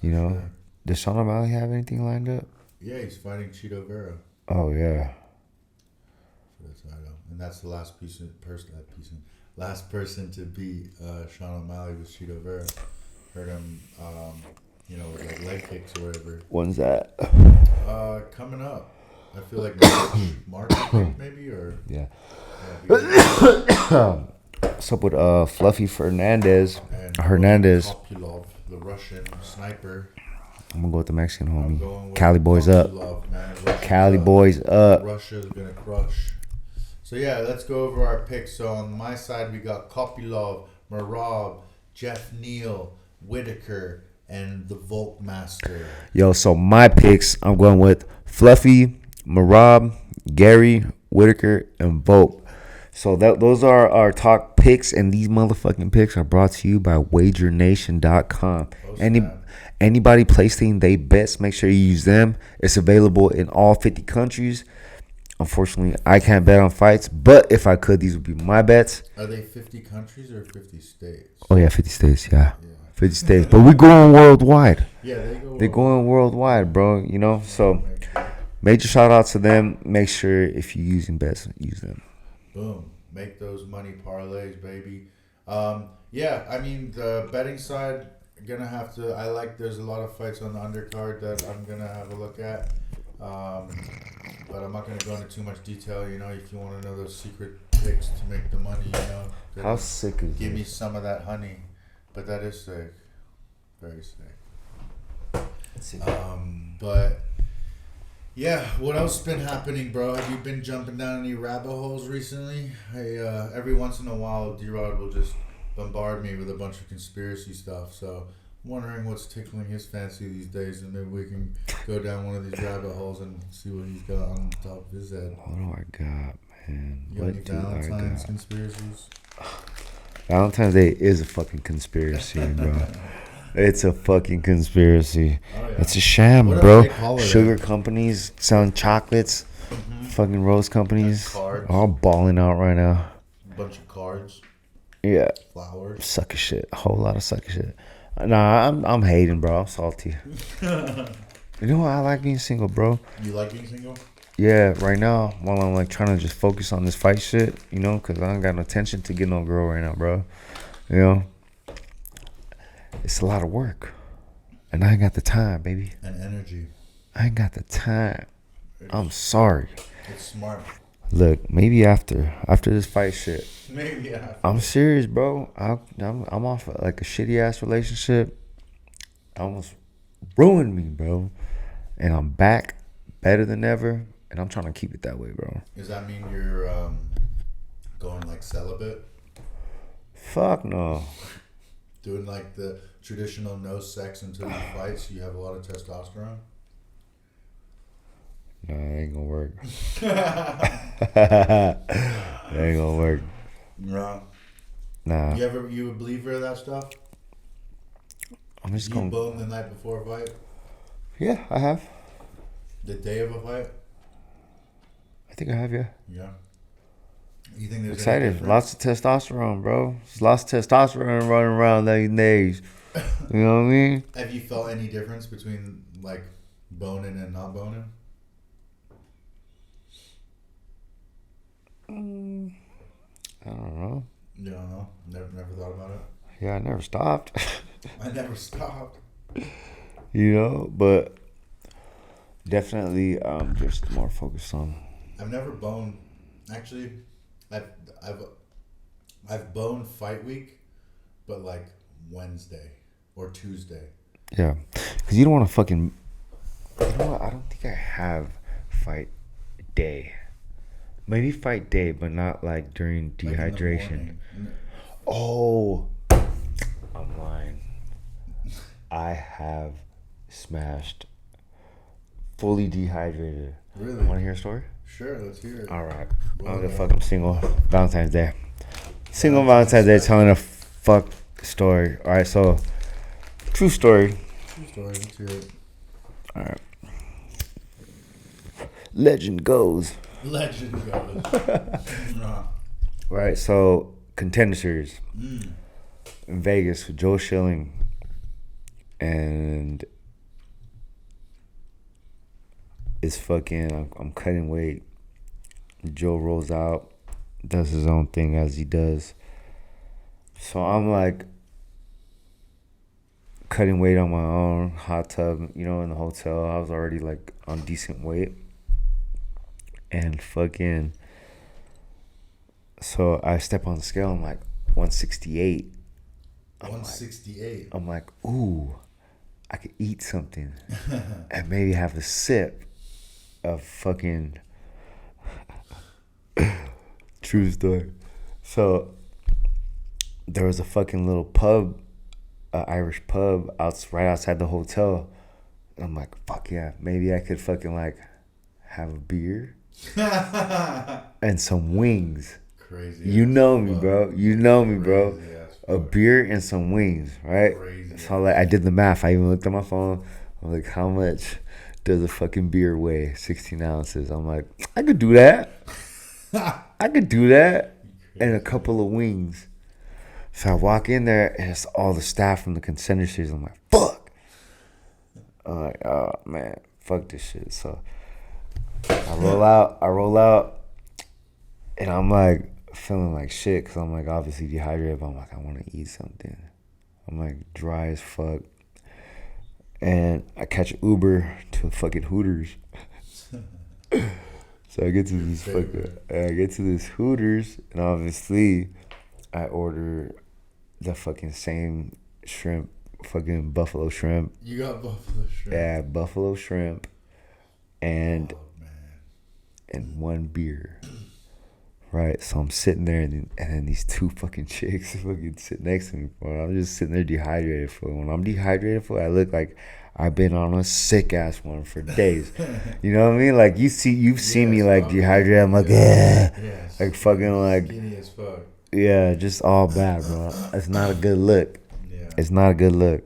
You know, sure. Does Sean O'Malley have anything lined up? Yeah, he's fighting Cheeto Vera. Oh yeah. For the title, and that's the last person to beat Sean O'Malley was Cheeto Vera. Heard him, with like leg kicks or whatever. When's that? Coming up. I feel like March maybe, or What's up with Fluffy Hernandez? Kopylov, the Russian sniper. I'm gonna go with the Mexican homie. Cali boys up. Cali boys up. Russia's gonna crush. So yeah, let's go over our picks. So on my side, we got Kopylov, Marab, Jeff Neal, Whitaker, and the Volkmaster. Yo, so my picks, I'm going with Fluffy, Marab, Gary, Whitaker, and Volk. So those are our top picks, and these motherfucking picks are brought to you by WagerNation.com. Anybody placing they bets, make sure you use them. It's available in all 50 countries. Unfortunately, I can't bet on fights, but if I could, these would be my bets. Are they 50 countries or 50 states? Oh yeah, 50 states, yeah. 50 states, but we're going worldwide. Yeah, they're going worldwide, bro. You know, so major shout out to them. Make sure if you're using bets, use them. Boom. Make those money parlays, baby. Yeah, I mean, the betting side, there's a lot of fights on the undercard that I'm going to have a look at. But I'm not going to go into too much detail. You know, if you want to know those secret picks to make the money, How sick is Give me some of that honey. But that is sick. Very sick. But yeah, what else has been happening, bro? Have you been jumping down any rabbit holes recently? Every once in a while, D-Rod will just bombard me with a bunch of conspiracy stuff. So I'm wondering what's tickling his fancy these days, and maybe we can go down one of these rabbit holes and see what he's got on top of his head. What do I got, man? You got any Valentine's conspiracies? Valentine's Day is a fucking conspiracy, bro. It's a fucking conspiracy. Oh, yeah. It's a sham, bro. Sugar companies selling chocolates. Mm-hmm. Fucking rose companies. All balling out right now. A bunch of cards. Yeah. Flowers. Sucker shit. A whole lot of sucker shit. Nah, I'm hating, bro. I'm salty. You know what? I like being single, bro. You like being single? Yeah, right now, while I'm like trying to just focus on this fight shit, you know, because I don't got no attention to get no girl right now, bro. You know? It's a lot of work. And I ain't got the time, baby. And energy. I ain't got the time. I'm sorry. It's smart. Look, maybe after this fight shit. Maybe after. I'm serious, bro. I'm off like a shitty ass relationship. Almost ruined me, bro. And I'm back better than ever. And I'm trying to keep it that way, bro. Does that mean you're going like celibate? Fuck no. Doing like the traditional no sex until you fight, so you have a lot of testosterone? Nah, it ain't gonna work. It ain't gonna work. Nah. You a believer of that stuff? I'm just You bone the night before a fight? Yeah, I have. The day of a fight? think I have, yeah. Yeah. You think there's Excited. Lots of testosterone, bro. There's lots of testosterone running around these days. You know what I mean? Have you felt any difference between like boning and not boning? I don't know. You don't know? Never thought about it? Yeah, I never stopped. I never stopped. You know, but definitely just more focused on. I've never boned. Actually, I've boned fight week, but like Wednesday or Tuesday. Yeah, because you don't want to fucking. You know what? I don't think I have fight day. Maybe fight day, but not like during dehydration. Oh, I'm lying. I have smashed fully dehydrated. Really? Want to hear a story? Sure, let's hear it. All right. Well, I'm the fucking single Valentine's Day. Single Valentine's Day telling a fuck story. All right, so true story. True story. Let's hear it. All right. Legend goes. Legend goes. Right, so Contender Series in Vegas with Joe Schilling, and it's fucking. I'm cutting weight. Joe rolls out, does his own thing as he does. So I'm like cutting weight on my own, hot tub, you know, in the hotel. I was already like on decent weight. And fucking, so I step on the scale, I'm like 168. 168. I'm like, ooh, I could eat something and maybe have a sip of fucking true story. So there was a fucking little pub, Irish pub right outside the hotel. And I'm like, fuck yeah, maybe I could fucking like have a beer and some wings. Crazy. You know me, bro. You know me, bro. Crazy ass A beer and some wings, right? Crazy So like I did the math. I even looked at my phone. I'm like, how much does a fucking beer weigh? 16 ounces. I'm like, I could do that. I could do that. And a couple of wings. So I walk in there and it's all the staff from the Contender Series. I'm like, fuck. I'm like, oh man, fuck this shit. So I roll out, and I'm like feeling like shit because I'm like obviously dehydrated, but I'm like, I want to eat something. I'm like dry as fuck. And I catch an Uber to fucking Hooters. So I get to this Hooters, and obviously I order the fucking same shrimp, fucking buffalo shrimp. You got buffalo shrimp. Yeah, buffalo shrimp, and man. and one beer. Right, so I'm sitting there, and then these two fucking chicks fucking sit next to me. Bro. I'm just sitting there dehydrated. When I'm dehydrated, I look like I've been on a sick ass one for days. You know what I mean? Like you've seen me like dehydrated. I'm like, yeah, like fucking like skinny as fuck. Yeah, just all bad, bro. It's not a good look. Yeah. It's not a good look.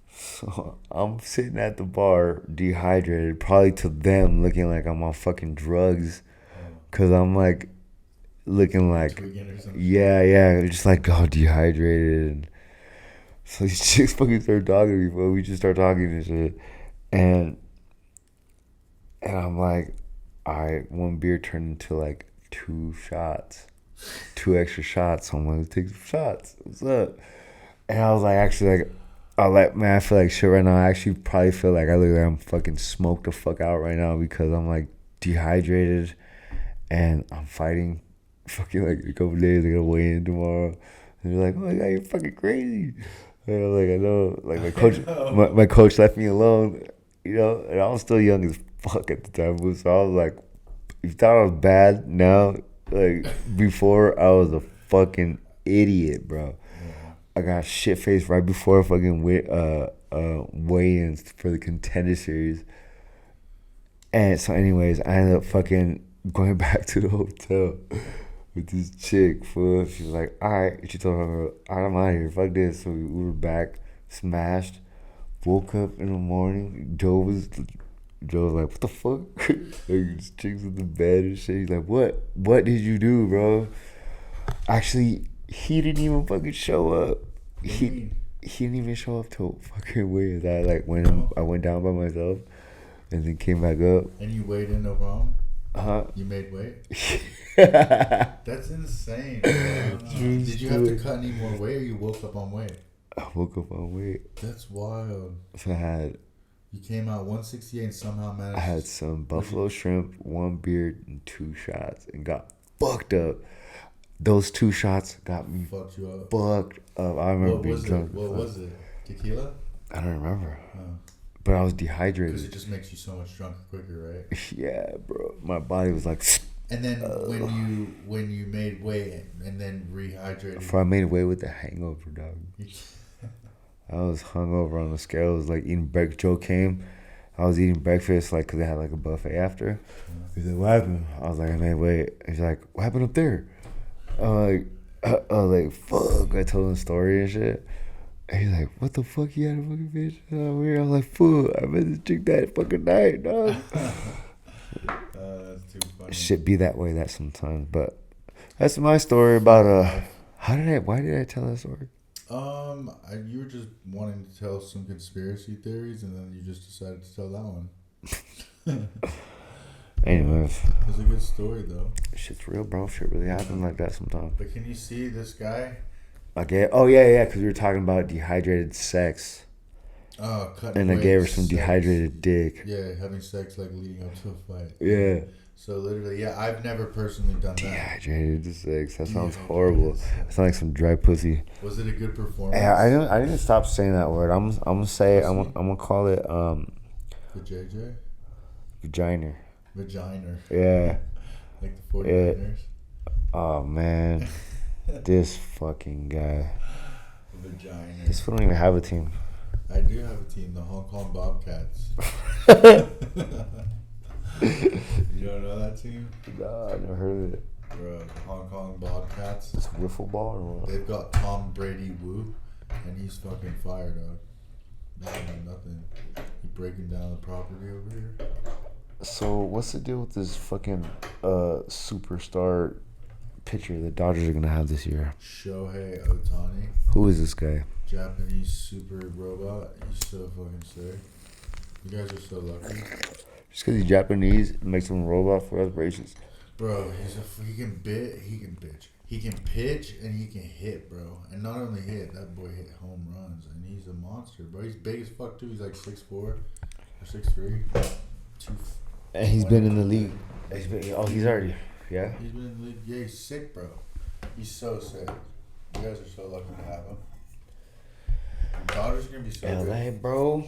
So I'm sitting at the bar dehydrated, probably to them looking like I'm on fucking drugs, cause I'm like looking like yeah, just like all dehydrated. And so these chicks fucking start talking to me, bro. We just start talking and shit, and I'm like, all right, one beer turned into like 2 extra shots. So I'm like, let's take some shots. What's up? And I was like, actually, like, man, I feel like shit right now. I actually probably feel like I look like I'm fucking smoked the fuck out right now because I'm like dehydrated and I'm fighting. Fucking like a couple days, I gotta weigh in tomorrow. And they're like, oh my god, you're fucking crazy. And I'm like, I know. Like my coach left me alone, you know, and I was still young as fuck at the time. So I was like, if you thought I was bad now, like before I was a fucking idiot, bro. Yeah. I got shit faced right before fucking weigh-ins for the Contender Series. And so anyways, I ended up fucking going back to the hotel with this chick, fool. She's like, alright. She told her, all right, I'm out of here. Fuck this. So we were back, smashed, woke up in the morning. Joe was Joe's like, what the fuck? Like, this chick's in the bed and shit. He's like, what? What did you do, bro? Actually, he didn't even fucking show up. He didn't even show up till fucking weird. I like I went down by myself and then came back up. And you weighed in no problem? Uh-huh. You made weight? That's insane. Did you have to cut any more weight, or you woke up on weight? I woke up on weight. That's wild. So I had... You came out 168 and somehow managed... I had some buffalo shrimp, 1 beer, and 2 shots, and got fucked up. Those 2 shots got me fucked you up. Fucked up. I remember being drunk. What was it? Tequila? I don't remember. Oh. But I was dehydrated. Because it just makes you so much drunker quicker, right? Yeah, bro. My body was like... And then when you made weight and then rehydrated... Before I made weight with the hangover, dog. I was hungover on the scales, like eating breakfast. Joe came. I was eating breakfast, like, because they had, like, a buffet after. He's like, what happened? I was like, I made weight. He's like, what happened up there? I was like, fuck. I told him the story and shit. And he's like, what the fuck? You had a fucking bitch out weird. I was like, fuck. I met this chick that fucking night, dog. That's too funny. Shit be that way that sometimes. But that's my story about, why did I tell that story? You were just wanting to tell some conspiracy theories, and then you just decided to tell that one. Anyways. It's a good story, though. Shit's real, bro. Shit really happens like that sometimes. But can you see this guy? Okay. Oh, yeah, because we were talking about dehydrated sex. Oh, and I gave her some dehydrated dick. Yeah, having sex, like, leading up to a fight. Yeah. So, literally, yeah, I've never personally done that. Dehydrated sex. That sounds horrible. It sounds like some dry pussy. Was it a good performance? Yeah, I didn't stop saying that word. I'm gonna call it the JJ? Vagina. Vagina. Yeah. Like the 49ers. Oh man. This fucking guy. Vagina. This fool don't even have a team. I do have a team, the Hong Kong Bobcats. You don't know that team? Nah, I never heard of it. Bro, the Hong Kong Bobcats. It's wiffle ball or what? They've got Tom Brady Woo, and he's fucking fire, dog. Nothing. He breaking down the property over here. So what's the deal with this fucking superstar pitcher the Dodgers are gonna have this year? Shohei Ohtani. Who is this guy? Japanese super robot. He's so fucking sick. You guys are so lucky. Just because he's Japanese makes him a robot for us racist. Bro, he can pitch and he can hit, bro. And not only hit, that boy hit home runs, and he's a monster, bro. He's big as fuck too. He's like 6'4" or 6'3". And he's been in the league. He's already, yeah. He's been in the league. Yeah, he's sick, bro. He's so sick. You guys are so lucky to have him. The Dodgers are gonna be so LA, good. bro.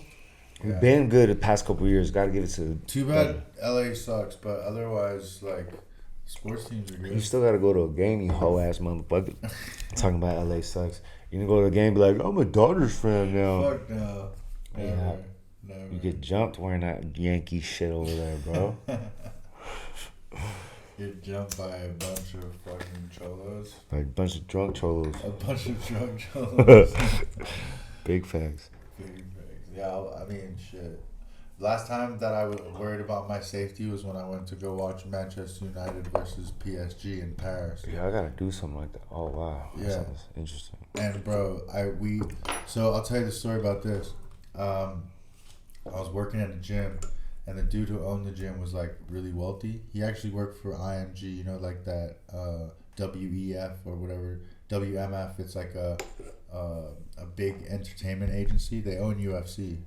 We've been good the past couple of years. Got to give it to. Too bad LA sucks, but otherwise, like, sports teams are good. You still got to go to a game, you hoe ass motherfucker. Talking about LA sucks. You can go to a game and be like, I'm a Dodgers fan now. Fuck no. Never. You get jumped wearing that Yankee shit over there, bro. Get jumped by a bunch of fucking cholos. By a bunch of drunk cholos. A bunch of drunk cholos. Big facts. Yeah, I mean, shit. Last time that I was worried about my safety was when I went to go watch Manchester United versus PSG in Paris. Yeah, I gotta do something like that. Oh wow, that sounds interesting. And bro, so I'll tell you the story about this. I was working at a gym, and the dude who owned the gym was like really wealthy. He actually worked for IMG, you know, like that WEF or whatever. WMF. It's like a big entertainment agency. They own UFC,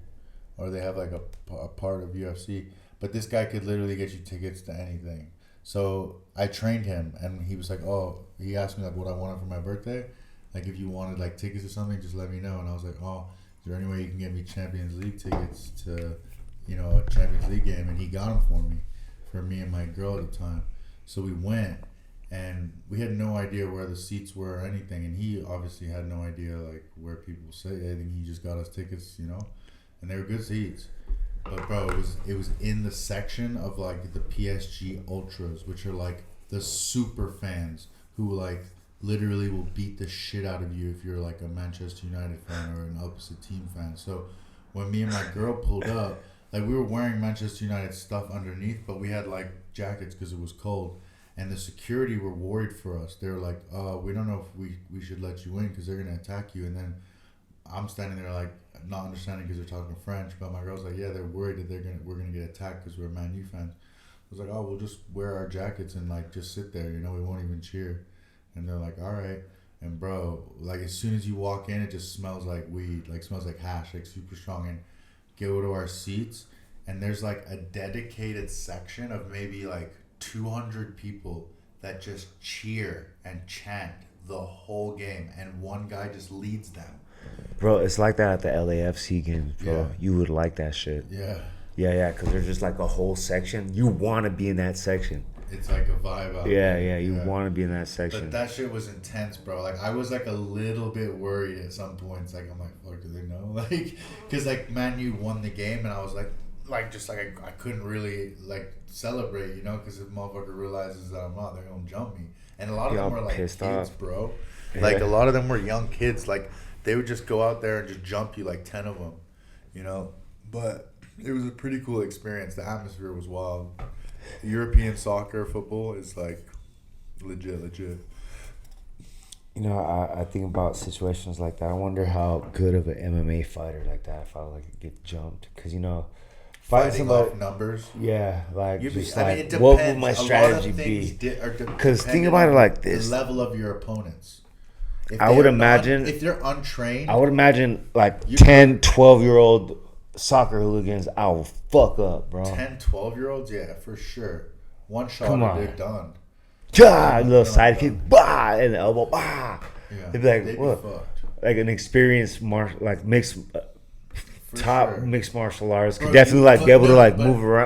or they have like a part of UFC. But this guy could literally get you tickets to anything. So I trained him, and he was like, he asked me like what I wanted for my birthday. Like if you wanted like tickets or something, just let me know. And I was like, is there any way you can get me Champions League tickets to, you know, a Champions League game? And he got them for me and my girl at the time. So we went. And we had no idea where the seats were or anything, and he obviously had no idea like where people sit. I think he just got us tickets, you know, and they were good seats. But bro, it was in the section of like the PSG ultras, which are like the super fans who like literally will beat the shit out of you if you're like a Manchester United fan or an opposite team fan. So when me and my girl pulled up, Like we were wearing Manchester United stuff underneath, but we had like jackets because it was cold. And the security were worried for us. They were like, we don't know if we should let you in because they're gonna attack you. And then I'm standing there like not understanding because they're talking French. But my girl's like, yeah, they're worried that we're gonna get attacked because we're Man U fans. I was like, oh, we'll just wear our jackets and like just sit there. You know, we won't even cheer. And they're like, all right. And bro, like as soon as you walk in, it just smells like weed, like smells like hash, like super strong. And go to our seats, and there's like a dedicated section of maybe like 200 people that just cheer and chant the whole game, and one guy just leads them. Bro, it's like that at the LAFC games, bro. Yeah. You would like that shit. Yeah. Yeah, because there's just like a whole section. You want to be in that section. It's like a vibe out Yeah, there. you want to be in that section. But that shit was intense, bro. Like, I was, like, a little bit worried at some points. Like, I'm like, fuck, do they know? Like, because, like, Man U won the game, and I was like, I couldn't really, like, celebrate, you know? Because if motherfucker realizes that I'm not, they're going to jump me. And a lot of them were, like, kids, off. Bro. Yeah. Like, a lot of them were young kids. Like, they would just go out there and just jump you, like, 10 of them, you know? But it was a pretty cool experience. The atmosphere was wild. European soccer, football is like legit. You know, I think about situations like that. I wonder how good of an MMA fighter like that if I would like get jumped, because you know, fighting off numbers. Yeah, like it what would my strategy be? Because think about it like this: the level of your opponents. I would imagine if they're untrained. I would imagine like 10, 12-year-old soccer hooligans, I will fuck up, bro. 10, 12-year-olds, yeah, for sure. One shot and they're done. Ja, little sidekick, bah, and the elbow, bah. Yeah, they'd be like, what? Like an experienced mixed martial artists could definitely like be able to like maneuver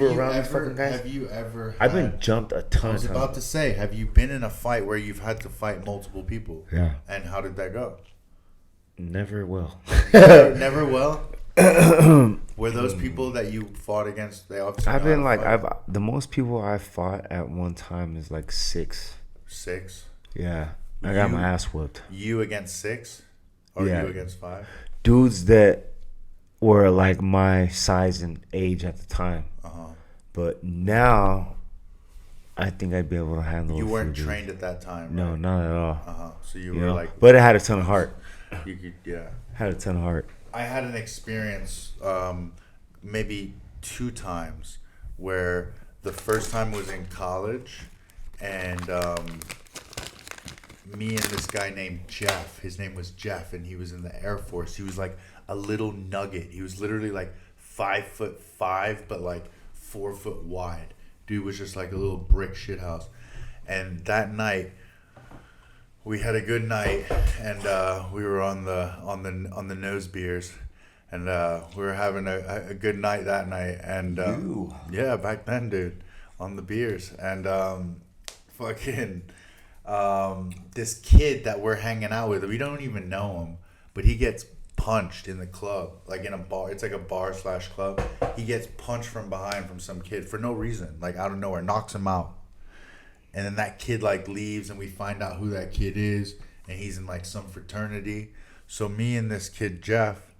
around these fucking guys. Have you ever? I've been jumped a ton. I was about to say, have you been in a fight where you've had to fight multiple people? Yeah. And how did that go? Never will. Never will. Were those people that you fought against? They obviously. I've been like the most people I fought at one time is like 6. 6. Yeah, I got my ass whooped. You against 6, or you against 5? Dudes that were like my size and age at the time. But now, I think I'd be able to handle. You weren't trained at that time. No, right? not at all. So you were like. But it had a ton of heart. You could, yeah. Had a ton of heart. I had an experience, maybe 2 times, where the first time was in college, and me and this guy named Jeff. His name was Jeff, and he was in the Air Force. He was like a little nugget. He was literally like 5'5", but like 4 foot wide. Dude was just like a little brick shithouse. And that night, we had a good night, and we were on the nose beers, and we were having a good night that night. And yeah, back then, dude, on the beers, and this kid that we're hanging out with, we don't even know him, but he gets punched in the club, like in a bar. It's like a bar/club. He gets punched from behind from some kid for no reason, like out of nowhere, knocks him out. And then that kid like leaves, and we find out who that kid is, and he's in like some fraternity. So me and this kid Jeff,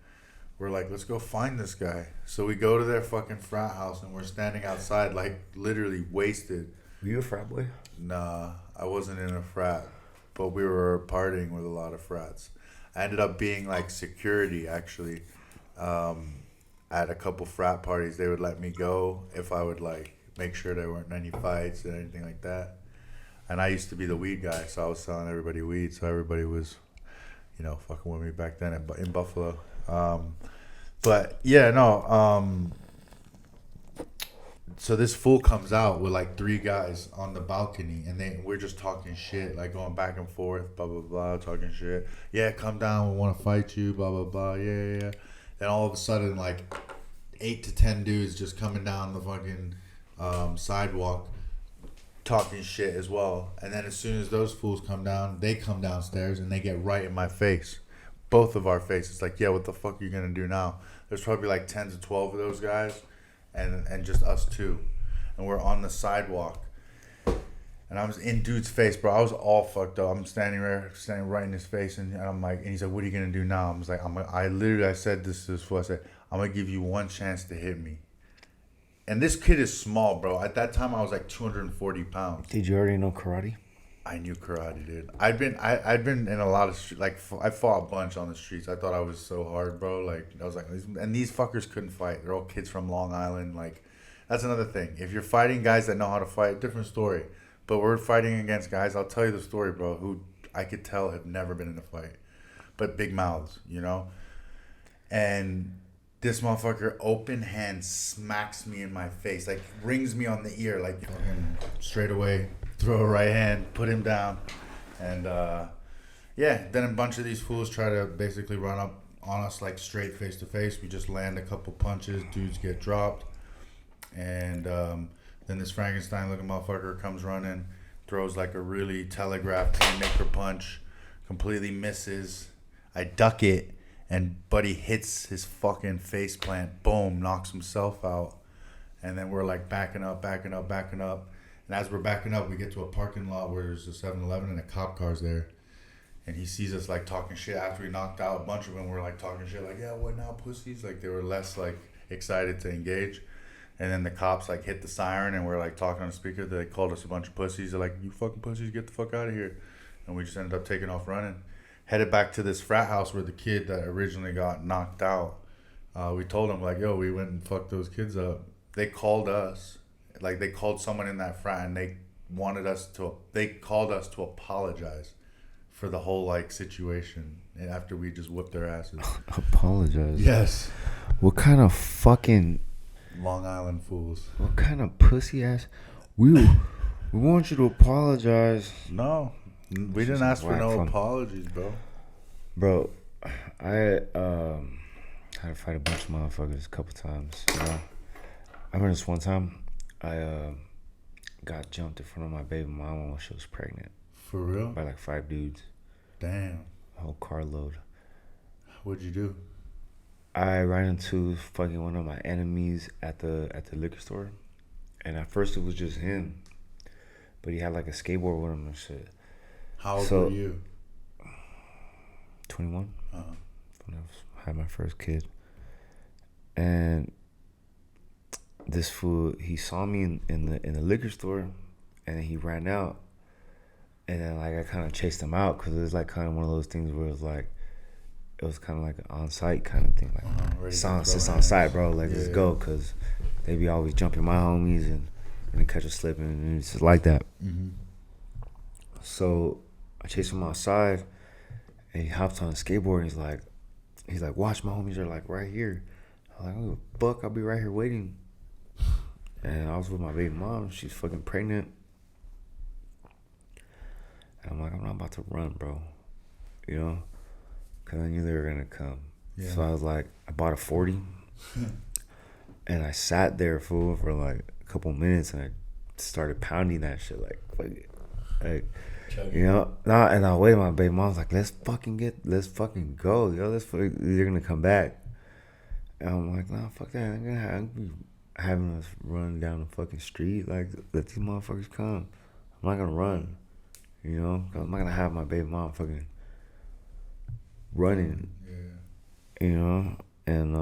we're like, let's go find this guy. So we go to their fucking frat house, and we're standing outside like literally wasted. Were you a frat boy? Nah, I wasn't in a frat, but we were partying with a lot of frats. I ended up being like security actually, at a couple frat parties. They would let me go if I would like make sure there weren't any fights and anything like that. And I used to be the weed guy, so I was selling everybody weed, so everybody was, fucking with me back then in Buffalo. But yeah, no. So this fool comes out with like 3 guys on the balcony, and we're just talking shit, like going back and forth, blah blah blah, talking shit. Yeah, come down, we want to fight you, blah blah blah. Yeah. Then all of a sudden, like 8 to 10 dudes just coming down the fucking sidewalk, talking shit as well. And then as soon as those fools come down, they come downstairs and they get right in my face, both of our faces. Like, yeah, what the fuck are you gonna do now? There's probably like 10 to 12 of those guys, and just us 2, and we're on the sidewalk, and I was in dude's face, bro. I was all fucked up. I'm standing right in his face, and I'm like, and he's like, what are you gonna do now? I was like, I said this to this fool. I said, I'm gonna give you one chance to hit me. And this kid is small, bro. At that time, I was like 240 pounds. Did you already know karate? I knew karate, dude. I'd been in a lot of I fought a bunch on the streets. I thought I was so hard, bro. Like I was like, and these fuckers couldn't fight. They're all kids from Long Island. Like that's another thing. If you're fighting guys that know how to fight, different story. But we're fighting against guys. I'll tell you the story, bro. Who I could tell have never been in a fight, but big mouths, you know. And this motherfucker open hand smacks me in my face, like rings me on the ear, like fucking straight away. Throw a right hand, put him down, and then a bunch of these fools try to basically run up on us like straight face to face. We just land a couple punches, dudes get dropped, and then this Frankenstein looking motherfucker comes running, throws like a really telegraphed haymaker punch, completely misses. I duck it, and Buddy hits his fucking face plant, boom, knocks himself out, and then we're like backing up. And as we're backing up, we get to a parking lot where there's a 7-Eleven and a cop car's there. And he sees us like talking shit after we knocked out a bunch of them. We're like talking shit like, yeah, what now, pussies? Like they were less like excited to engage. And then the cops like hit the siren and we're like talking on the speaker. They called us a bunch of pussies. They're like, you fucking pussies, get the fuck out of here. And we just ended up taking off running. Headed back to this frat house where the kid that originally got knocked out. We told him like, yo, we went and fucked those kids up. They called us. Like they called someone in that frat and they called us to apologize for the whole like situation after we just whooped their asses. Apologize? Yes. What kind of fucking Long Island fools? What kind of pussy ass? We want you to apologize. No, we didn't ask for no apologies, bro. Bro, I had to fight a bunch of motherfuckers a couple times. You know? I remember this one time. I got jumped in front of my baby mama when she was pregnant. For real? By like 5 dudes. Damn. A whole carload. What'd you do? I ran into fucking one of my enemies at the liquor store. And at first it was just him. But he had like a skateboard with him and shit. How old were you? 21. Uh-huh. When I had my first kid. And this fool, he saw me in the liquor store, and then he ran out, and then like I kind of chased him out because it was like kind of one of those things where it was kind of like an on-site kind of thing, like it's on site, bro, like let's go, because they be always jumping my homies and they catch us slipping, and it's just like that. Mm-hmm. So I chased him outside, and he hops on a skateboard, and he's like, watch, my homies are like right here. I'm like, oh fuck, I'll be right here waiting. And I was with my baby mom. She's fucking pregnant. And I'm like, I'm not about to run, bro. You know? Because I knew they were going to come. Yeah. So I was like, I bought a 40. And I sat there, fool, for like a couple minutes. And I started pounding that shit like you know? Nah, and I waited. My baby mom was like, let's fucking go. Yo, they're going to come back. And I'm like, nah, fuck that. I'm gonna be having us run down the fucking street. Like, let these motherfuckers come. I'm not gonna run, you know? Cause I'm not gonna have my baby mom fucking running, you know? And,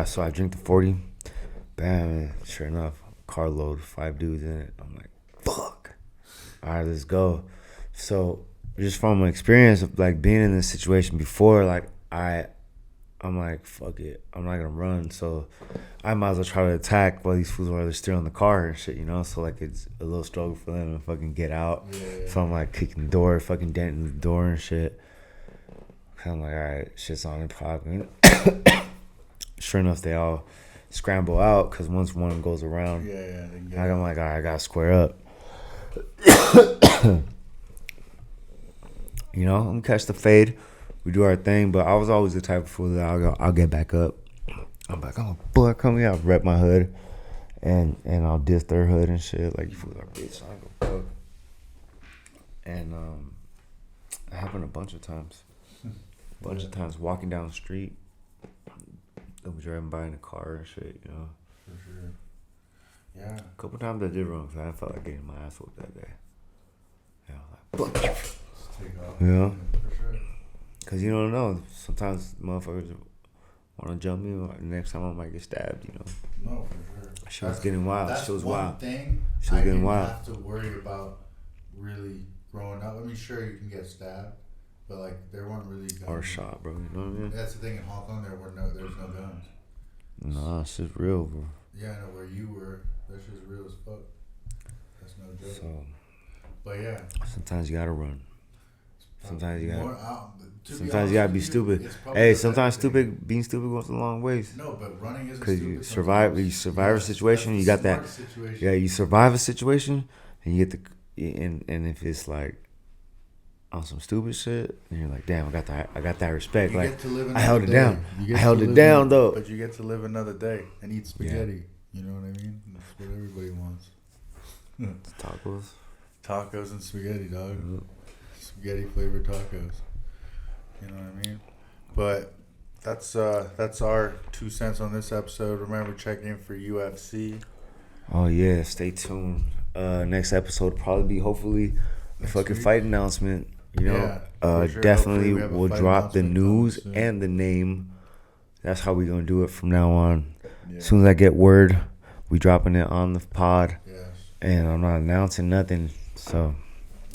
so I drink the 40. Bam, sure enough, carload, 5 dudes in it. I'm like, fuck. All right, let's go. So, just from my experience of, like, being in this situation before, like, I'm like, fuck it, I'm not gonna run, so I might as well try to attack while these fools are still in the car and shit, you know? So like it's a little struggle for them to fucking get out. So I'm like kicking the door, fucking denting the door and shit. I'm like, alright, shit's on and popping. Sure enough, they all scramble out because once one goes around, I'm like, alright, I gotta square up. You know, I'm gonna catch the fade. We do our thing, but I was always the type of fool that I'll get back up. I'm like, oh, boy, come here. I'll rep my hood, and I'll diss their hood and shit. Like, you fools are bitch. I ain't gonna fuck. And it happened a bunch of times. Of times walking down the street. They were driving by in a car and shit, you know. For sure. Yeah. A couple times I did wrong, because I felt like getting my ass whooped that day. Yeah, I was like, fuck. Just take off. You know? For sure. Because you don't know. Sometimes motherfuckers want to jump me, or next time I might get stabbed, you know. No, for sure. Shit was getting wild. That's Shit was one wild. thing Shit was I getting didn't wild. have to worry about really growing up. I mean, sure, you can get stabbed, but like there weren't really guns. Or shot, bro. You know what I mean? That's the thing in Hong Kong. There's no guns. Nah, it's just real, bro. Yeah, I know where you were. That's just real as fuck. That's no joke. So, but yeah, sometimes you gotta run. Sometimes you gotta. More, Sometimes you gotta be stupid. Hey, sometimes being stupid goes a long ways. No, but running isn't Because stupid. you survive a situation. You got that. Situation. Yeah, you survive a situation, and you get and if it's like on some stupid shit, and you're like, damn, I got that respect. You like get to live I held it day. down. I held it down though. But you get to live another day and eat spaghetti. You know what I mean? That's what everybody wants. Tacos and spaghetti, dog. Mm-hmm. Spaghetti flavored tacos. You know what I mean? But that's our 2 cents on this episode. Remember, check in for UFC. Oh yeah, stay tuned. Next episode will probably be hopefully a fucking fight announcement. You know, sure. Definitely we'll drop the news and the name. That's how we're gonna do it from now on. Yeah. As soon as I get word, we dropping it on the pod. Yes. And I'm not announcing nothing. So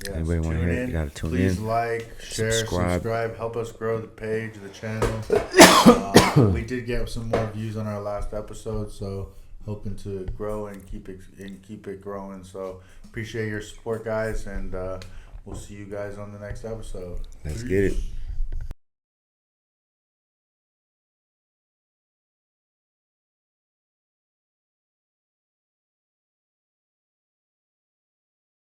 anybody want to hear it, you gotta tune in. Please like, share, subscribe. Help us grow the page, the channel. We did get some more views on our last episode, so hoping to grow and keep it growing. So appreciate your support, guys, and we'll see you guys on the next episode. Let's get it.